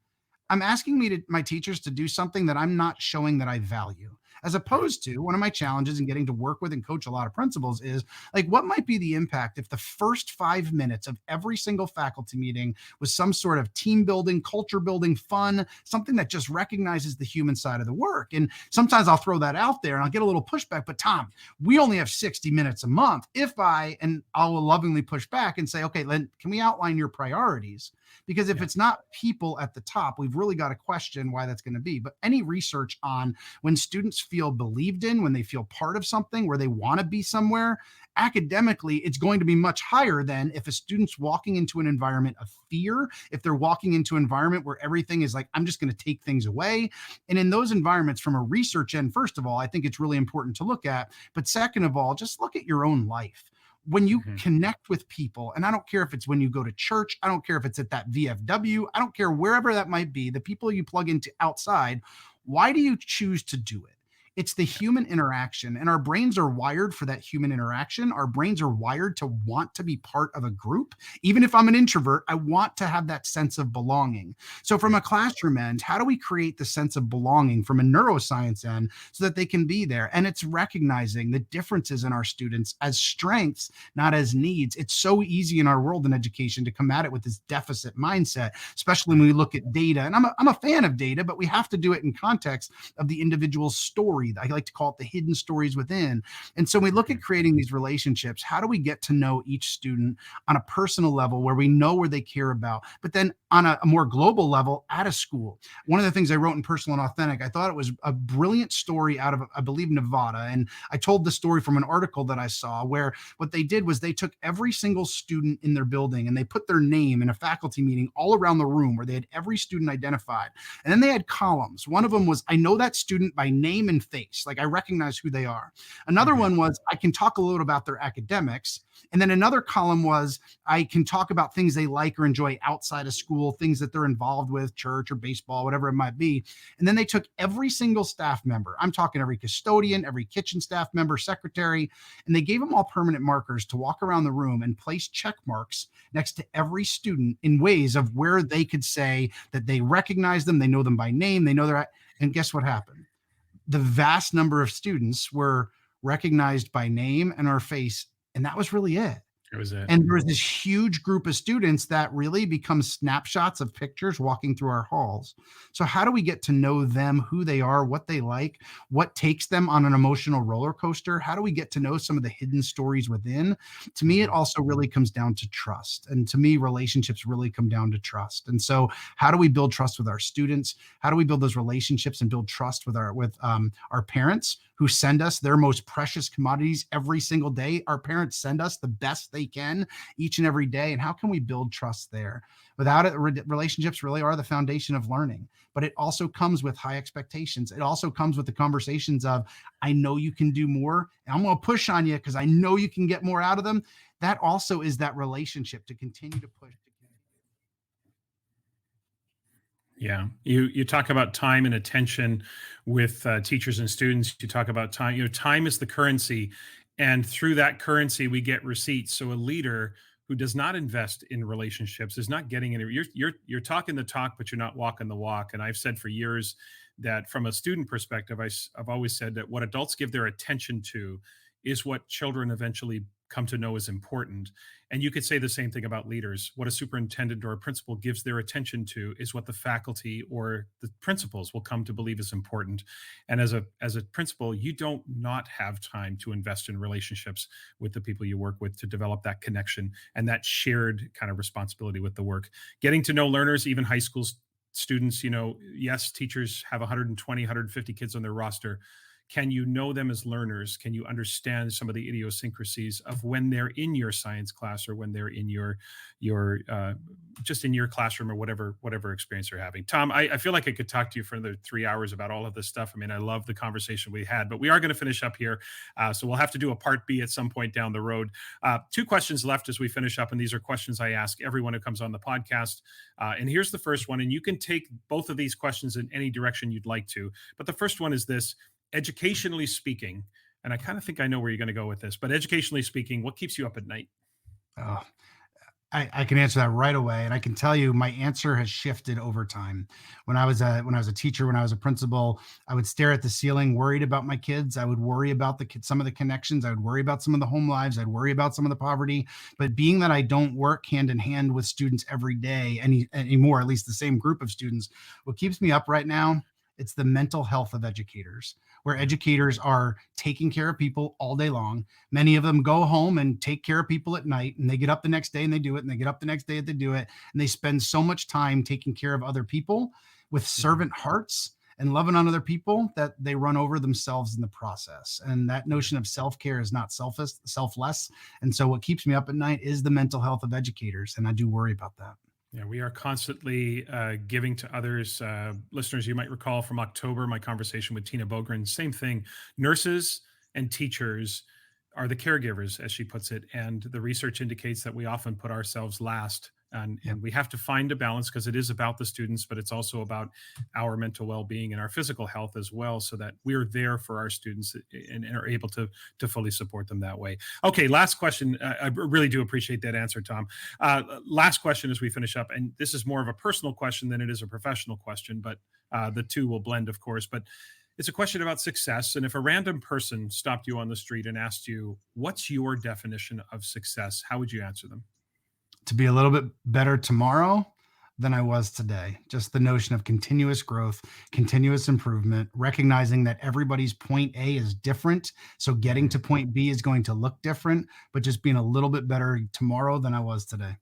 I'm asking my teachers to do something that I'm not showing that I value. As Right. opposed to one of my challenges in getting to work with and coach a lot of principals is like, what might be the impact if the first 5 minutes of every single faculty meeting was some sort of team building, culture building, fun, something that just recognizes the human side of the work? And sometimes I'll throw that out there and I'll get a little pushback. But Tom, we only have 60 minutes a month. And I'll lovingly push back and say, okay, Len, can we outline your priorities? Because if Yeah. it's not people at the top, we've really got to question why that's going to be. But any research on when students feel believed in, when they feel part of something, where they want to be somewhere, academically, it's going to be much higher than if a student's walking into an environment of fear, if they're walking into an environment where everything is like, I'm just going to take things away. And in those environments, from a research end, first of all, I think it's really important to look at. But second of all, just look at your own life when you Hmm. connect with people. And I don't care if it's when you go to church, I don't care if it's at that VFW, I don't care wherever that might be, the people you plug into outside, why do you choose to do it? It's the human interaction, and our brains are wired for that human interaction. Our brains are wired to want to be part of a group. Even if I'm an introvert, I want to have that sense of belonging. So, from Right. a classroom end, how do we create the sense of belonging from a neuroscience end so that they can be there? And it's recognizing the differences in our students as strengths, not as needs. It's so easy in our world in education to come at it with this deficit mindset, especially when Right. we look at data. And I'm a fan of data, but we have to do it in context of the individual story. I like to call it the hidden stories within. And so when we look Hmm. at creating these relationships, how do we get to know each student on a personal level where we know where they care about, but then on a more global level at a school? One of the things I wrote in Personal and Authentic, I thought it was a brilliant story out of, I believe, Nevada. And I told the story from an article that I saw where what they did was they took every single student in their building and they put their name in a faculty meeting all around the room where they had every student identified. And then they had columns. One of them was, I know that student by name and face. Like I recognize who they are. Another Hmm. one was, I can talk a little about their academics. And then another column was, I can talk about things they like or enjoy outside of school, things that they're involved with, church or baseball, whatever it might be. And then they took every single staff member. I'm talking every custodian, every kitchen staff member, secretary, and they gave them all permanent markers to walk around the room and place check marks next to every student in ways of where they could say that they recognize them, they know them by name, they know their. And guess what happened? The vast number of students were recognized by name and our face, and that was really it. That was it. And there was this huge group of students that really become snapshots of pictures walking through our halls. So, how do we get to know them, who they are, what they like, what takes them on an emotional roller coaster? How do we get to know some of the hidden stories within? To me, it Hmm. also really comes down to trust. And to me, relationships really come down to trust. And so, how do we build trust with our students? How do we build those relationships and build trust with our parents who send us their most precious commodities every single day? Our parents send us the best they can each and every day. And how can we build trust there? Without it, relationships really are the foundation of learning. But it also comes with high expectations. It also comes with the conversations of, I know you can do more, and I'm going to push on you because I know you can get more out of them. That also is that relationship to continue to push. Yeah, you talk about time and attention with teachers and students. You talk about time. Time is the currency, and through that currency, we get receipts. So a leader who does not invest in relationships is not getting any. You're talking the talk, but you're not walking the walk. And I've said for years that from a student perspective, I've always said that what adults give their attention to is what children eventually come to know as important. And you could say the same thing about leaders. What a superintendent or a principal gives their attention to is what the faculty or the principals will come to believe is important. And as a principal, you don't not have time to invest in relationships with the people you work with to develop that connection and that shared kind of responsibility with the work. Getting to know learners, even high school students, yes, teachers have 120, 150 kids on their roster. Can you know them as learners? Can you understand some of the idiosyncrasies of when they're in your science class or when they're in your just in your classroom or whatever experience you're having? Tom, I feel like I could talk to you for another 3 hours about all of this stuff. I mean, I love the conversation we had, but we are going to finish up here. So we'll have to do a part B at some point down the road. Two questions left as we finish up, and these are questions I ask everyone who comes on the podcast. And here's the first one, and you can take both of these questions in any direction you'd like to. But the first one is this: educationally speaking, and I kind of think I know where you're going to go with this, but educationally speaking, what keeps you up at night? Oh, I can answer that right away, and I can tell you my answer has shifted over time. When I was a teacher, when I was a principal, I would stare at the ceiling, worried about my kids. I would worry about some of the connections. I would worry about some of the home lives. I'd worry about some of the poverty. But being that I don't work hand in hand with students every day anymore, at least the same group of students, what keeps me up right now, it's the mental health of educators, where educators are taking care of people all day long. Many of them go home and take care of people at night, and they get up the next day and they do it, and they get up the next day and they do it. And they spend so much time taking care of other people with servant hearts and loving on other people that they run over themselves in the process. And that notion of self-care is not selfless. And so what keeps me up at night is the mental health of educators. And I do worry about that. Yeah, we are constantly giving to others. Listeners, you might recall from October, my conversation with Tina Bogren, same thing. Nurses and teachers are the caregivers, as she puts it. And the research indicates that we often put ourselves last. And we have to find a balance, because it is about the students, but it's also about our mental well-being and our physical health as well, so that we're there for our students and are able to fully support them that way. Okay, last question. I really do appreciate that answer, Tom. Last question as we finish up, and this is more of a personal question than it is a professional question, but the two will blend, of course. But it's a question about success. And if a random person stopped you on the street and asked you, what's your definition of success, how would you answer them? To be a little bit better tomorrow than I was today. Just the notion of continuous growth, continuous improvement, recognizing that everybody's point A is different. So getting to point B is going to look different, but just being a little bit better tomorrow than I was today.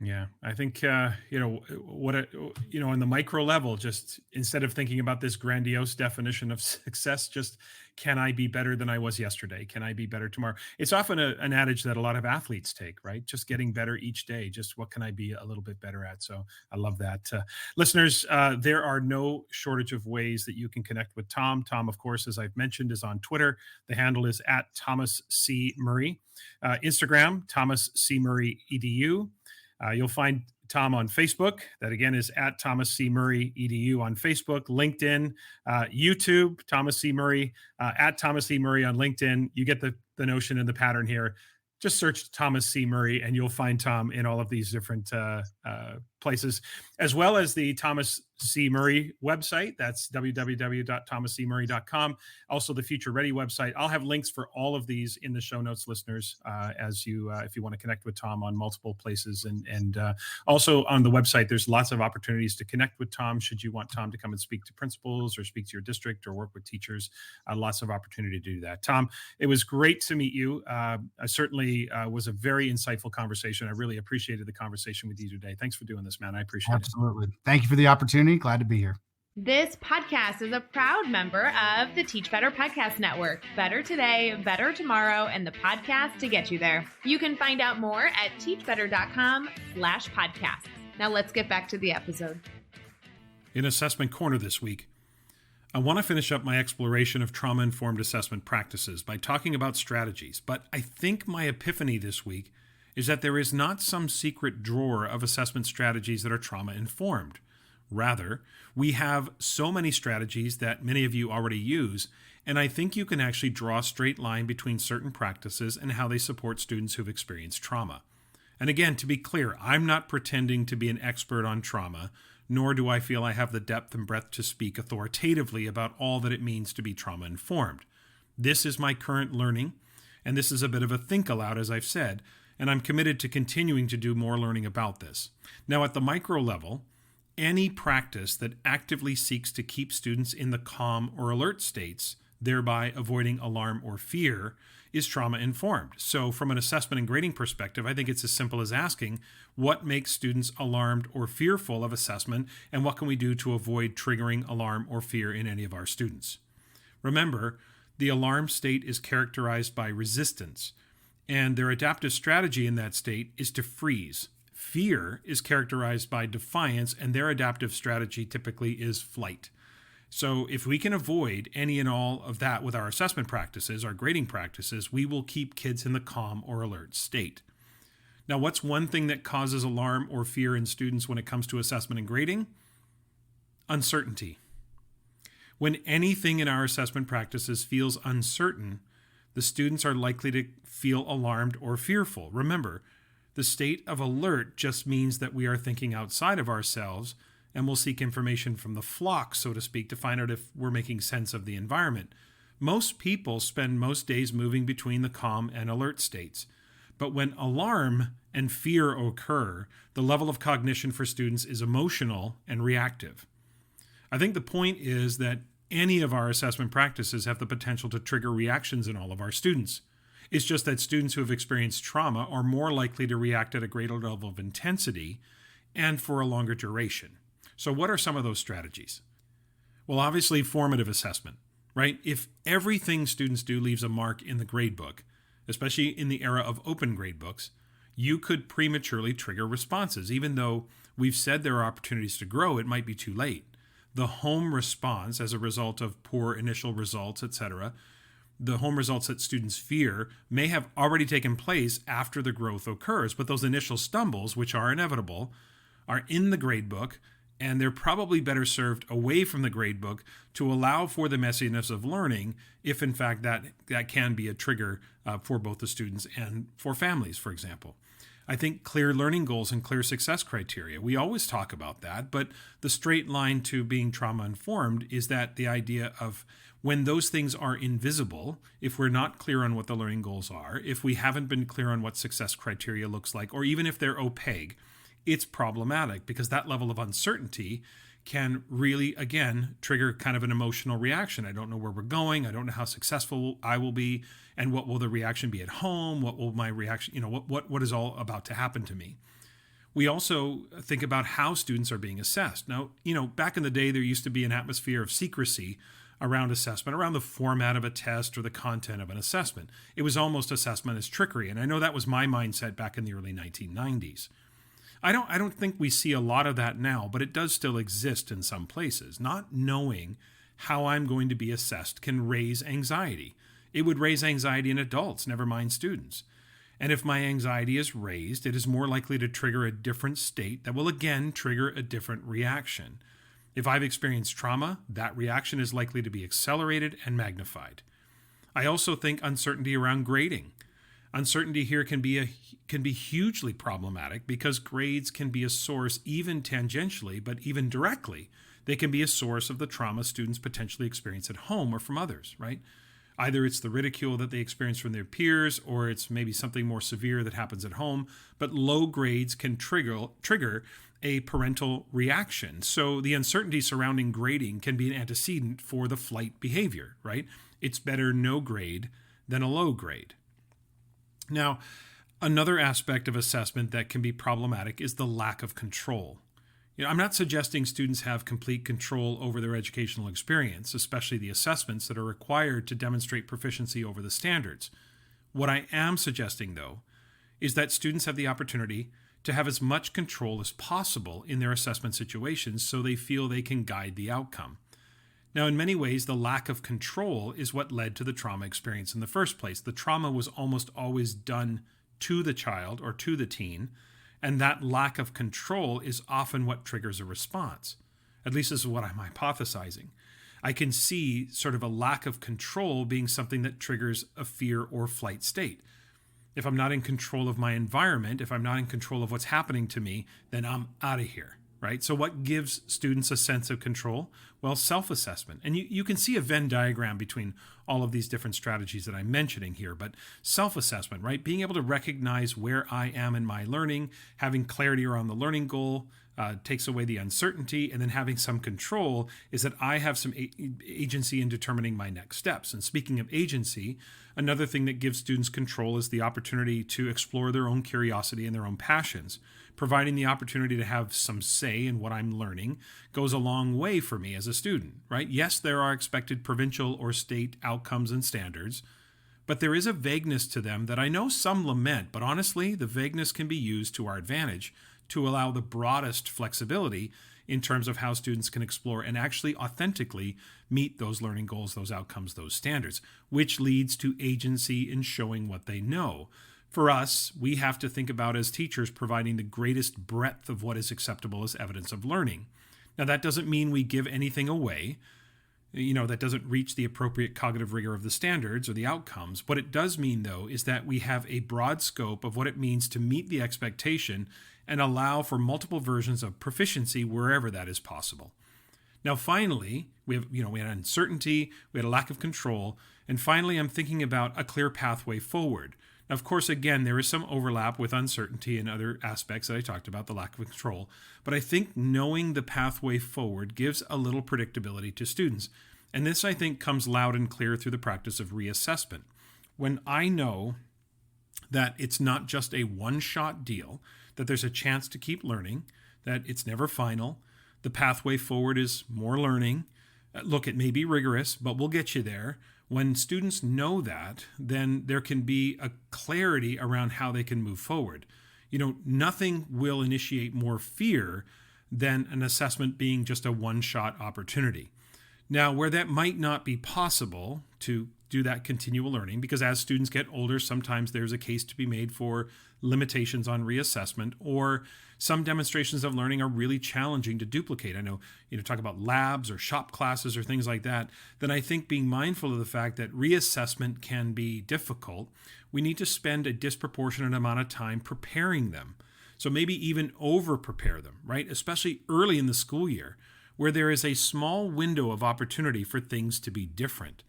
Yeah, I think in the micro level, just instead of thinking about this grandiose definition of success, just can I be better than I was yesterday? Can I be better tomorrow? It's often an adage that a lot of athletes take, right? Just getting better each day. Just what can I be a little bit better at? So I love that. Listeners, there are no shortage of ways that you can connect with Tom. Tom, of course, as I've mentioned, is on Twitter. The handle is at Thomas C. Murray. Instagram, Thomas C. Murray EDU. You'll find Tom on Facebook. That again is at Thomas C. Murray EDU on Facebook, LinkedIn, YouTube, Thomas C. Murray, at Thomas C. Murray on LinkedIn. You get the notion and the pattern here. Just search Thomas C. Murray and you'll find Tom in all of these different places, as well as the Thomas C. Murray website. That's www.thomascmurray.com. Also the Future Ready website. I'll have links for all of these in the show notes, listeners, if you want to connect with Tom on multiple places. And also on the website, there's lots of opportunities to connect with Tom should you want Tom to come and speak to principals or speak to your district or work with teachers. Lots of opportunity to do that. Tom, it was great to meet you. I certainly was a very insightful conversation. I really appreciated the conversation with you today. Thanks for doing this, man. I appreciate it. Absolutely. Thank you for the opportunity. Glad to be here. This podcast is a proud member of the Teach Better Podcast Network. Better today, better tomorrow, and the podcast to get you there. You can find out more at teachbetter.com/podcast. Now let's get back to the episode. In Assessment Corner this week, I want to finish up my exploration of trauma-informed assessment practices by talking about strategies, but I think my epiphany this week is that there is not some secret drawer of assessment strategies that are trauma-informed. Rather, we have so many strategies that many of you already use, and I think you can actually draw a straight line between certain practices and how they support students who've experienced trauma. And again, to be clear, I'm not pretending to be an expert on trauma, nor do I feel I have the depth and breadth to speak authoritatively about all that it means to be trauma-informed. This is my current learning, and this is a bit of a think aloud, as I've said, and I'm committed to continuing to do more learning about this. Now, at the micro level, any practice that actively seeks to keep students in the calm or alert states, thereby avoiding alarm or fear, is trauma-informed. So from an assessment and grading perspective, I think it's as simple as asking, what makes students alarmed or fearful of assessment, and what can we do to avoid triggering alarm or fear in any of our students? Remember, The alarm state is characterized by resistance, and their adaptive strategy in that state is to freeze. Fear is characterized by defiance, and their adaptive strategy typically is flight. So if we can avoid any and all of that with our assessment practices, our grading practices, we will keep kids in the calm or alert state. Now, what's one thing that causes alarm or fear in students when it comes to assessment and grading? Uncertainty. When anything in our assessment practices feels uncertain, the students are likely to feel alarmed or fearful. Remember, the state of alert just means that we are thinking outside of ourselves and will seek information from the flock, so to speak, to find out if we're making sense of the environment. Most people spend most days moving between the calm and alert states. But when alarm and fear occur, the level of cognition for students is emotional and reactive. I think the point is that any of our assessment practices have the potential to trigger reactions in all of our students. It's just that students who have experienced trauma are more likely to react at a greater level of intensity and for a longer duration. So what are some of those strategies? Well, obviously, formative assessment, right? If everything students do leaves a mark in the gradebook, especially in the era of open gradebooks, you could prematurely trigger responses. Even though we've said there are opportunities to grow, it might be too late. The home response as a result of poor initial results, etc., the home results that students fear may have already taken place after the growth occurs, but those initial stumbles, which are inevitable, are in the gradebook, and they're probably better served away from the gradebook to allow for the messiness of learning if, in fact, that can be a trigger for both the students and for families, for example. I think clear learning goals and clear success criteria. We always talk about that, but the straight line to being trauma-informed is that the idea of when those things are invisible, if we're not clear on what the learning goals are, if we haven't been clear on what success criteria looks like, or even if they're opaque, it's problematic because that level of uncertainty can really, again, trigger kind of an emotional reaction. I don't know where we're going. I don't know how successful I will be. And what will the reaction be at home? What will my reaction, what is all about to happen to me? We also think about how students are being assessed. Now, back in the day, there used to be an atmosphere of secrecy around assessment, around the format of a test or the content of an assessment. It was almost assessment as trickery. And I know that was my mindset back in the early 1990s. I don't think we see a lot of that now, but it does still exist in some places. Not knowing how I'm going to be assessed can raise anxiety. It would raise anxiety in adults, never mind students. And if my anxiety is raised, it is more likely to trigger a different state that will again trigger a different reaction. If I've experienced trauma, that reaction is likely to be accelerated and magnified. I also think uncertainty around grading. Uncertainty here can be hugely problematic because grades can be a source, even tangentially, but even directly, they can be a source of the trauma students potentially experience at home or from others, right? Either it's the ridicule that they experience from their peers, or it's maybe something more severe that happens at home, but low grades can trigger a parental reaction. So the uncertainty surrounding grading can be an antecedent for the flight behavior, right? It's better no grade than a low grade. Now, another aspect of assessment that can be problematic is the lack of control. I'm not suggesting students have complete control over their educational experience, especially the assessments that are required to demonstrate proficiency over the standards. What I am suggesting, though, is that students have the opportunity to have as much control as possible in their assessment situations so they feel they can guide the outcome. Now, in many ways, the lack of control is what led to the trauma experience in the first place. The trauma was almost always done to the child or to the teen, and that lack of control is often what triggers a response. At least this is what I'm hypothesizing. I can see sort of a lack of control being something that triggers a fear or flight state. If I'm not in control of my environment, if I'm not in control of what's happening to me, then I'm out of here. Right? So what gives students a sense of control? Well, self-assessment. And you can see a Venn diagram between all of these different strategies that I'm mentioning here, but self-assessment, right? Being able to recognize where I am in my learning, having clarity around the learning goal, takes away the uncertainty, and then having some control is that I have some agency in determining my next steps. And speaking of agency, another thing that gives students control is the opportunity to explore their own curiosity and their own passions. Providing the opportunity to have some say in what I'm learning goes a long way for me as a student, right? Yes, there are expected provincial or state outcomes and standards, but there is a vagueness to them that I know some lament, but honestly, the vagueness can be used to our advantage to allow the broadest flexibility in terms of how students can explore and actually authentically meet those learning goals, those outcomes, those standards, which leads to agency in showing what they know. For us, we have to think about as teachers providing the greatest breadth of what is acceptable as evidence of learning. Now, that doesn't mean we give anything away. That doesn't reach the appropriate cognitive rigor of the standards or the outcomes. What it does mean, though, is that we have a broad scope of what it means to meet the expectation and allow for multiple versions of proficiency wherever that is possible. Now, finally, we had uncertainty, we had a lack of control, and finally, I'm thinking about a clear pathway forward. Now, of course, again, there is some overlap with uncertainty and other aspects that I talked about, the lack of control, but I think knowing the pathway forward gives a little predictability to students. And this, I think, comes loud and clear through the practice of reassessment. When I know that it's not just a one-shot deal, that there's a chance to keep learning, that it's never final, the pathway forward is more learning. Look, it may be rigorous, but we'll get you there. When students know that, then there can be a clarity around how they can move forward. Nothing will initiate more fear than an assessment being just a one-shot opportunity. Now, where that might not be possible to do that continual learning, because as students get older, sometimes there's a case to be made for limitations on reassessment, or some demonstrations of learning are really challenging to duplicate. I know, talk about labs or shop classes or things like that. Then I think being mindful of the fact that reassessment can be difficult, we need to spend a disproportionate amount of time preparing them. So maybe even over-prepare them, right? Especially early in the school year, where there is a small window of opportunity for things to be different.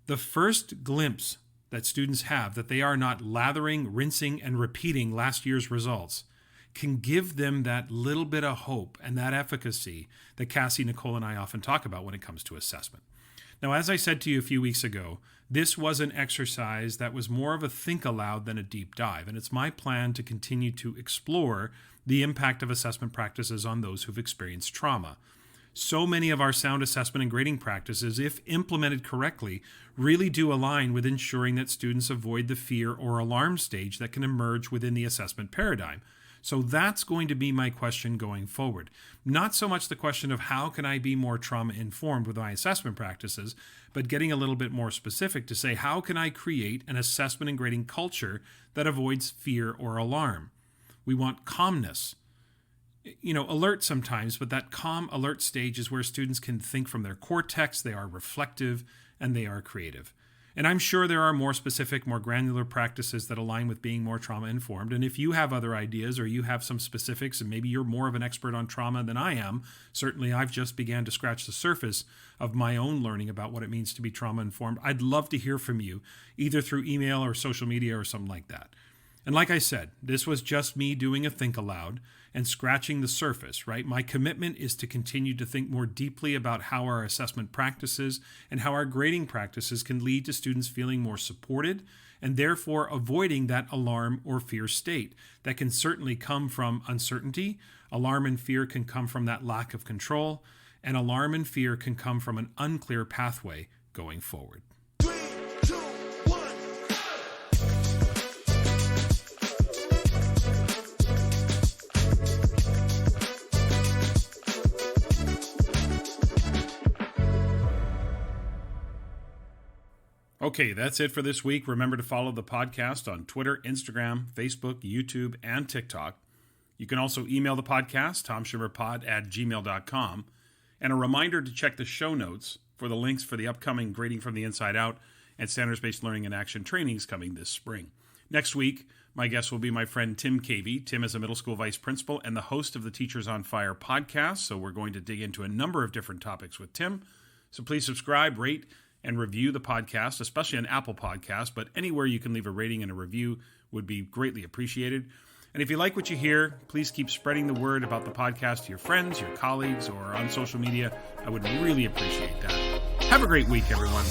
The first glimpse that students have that they are not lathering, rinsing, and repeating last year's results can give them that little bit of hope and that efficacy that Cassie, Nicole, and I often talk about when it comes to assessment. Now, as I said to you a few weeks ago, this was an exercise that was more of a think aloud than a deep dive, and it's my plan to continue to explore the impact of assessment practices on those who've experienced trauma. So many of our sound assessment and grading practices, if implemented correctly, really do align with ensuring that students avoid the fear or alarm stage that can emerge within the assessment paradigm. So that's going to be my question going forward. Not so much the question of how can I be more trauma-informed with my assessment practices, but getting a little bit more specific to say how can I create an assessment and grading culture that avoids fear or alarm. We want calmness. Alert sometimes, but that calm alert stage is where students can think from their cortex, they are reflective, and they are creative. And I'm sure there are more specific, more granular practices that align with being more trauma-informed. And if you have other ideas or you have some specifics, and maybe you're more of an expert on trauma than I am, certainly I've just began to scratch the surface of my own learning about what it means to be trauma-informed. I'd love to hear from you, either through email or social media or something like that. And like I said, this was just me doing a think aloud and scratching the surface, right? My commitment is to continue to think more deeply about how our assessment practices and how our grading practices can lead to students feeling more supported and therefore avoiding that alarm or fear state. That can certainly come from uncertainty. Alarm and fear can come from that lack of control, and alarm and fear can come from an unclear pathway going forward. Okay, that's it for this week. Remember to follow the podcast on Twitter, Instagram, Facebook, YouTube, and TikTok. You can also email the podcast, tomshimmerpod@gmail.com. And a reminder to check the show notes for the links for the upcoming Grading from the Inside Out and Standards-Based Learning and Action trainings coming this spring. Next week, my guest will be my friend Tim Cavey. Tim is a middle school vice principal and the host of the Teachers on Fire podcast, so we're going to dig into a number of different topics with Tim. So please subscribe, rate, and review the podcast, especially on Apple Podcasts, but anywhere you can leave a rating and a review would be greatly appreciated. And if you like what you hear, please keep spreading the word about the podcast to your friends, your colleagues, or on social media. I would really appreciate that. Have a great week, everyone.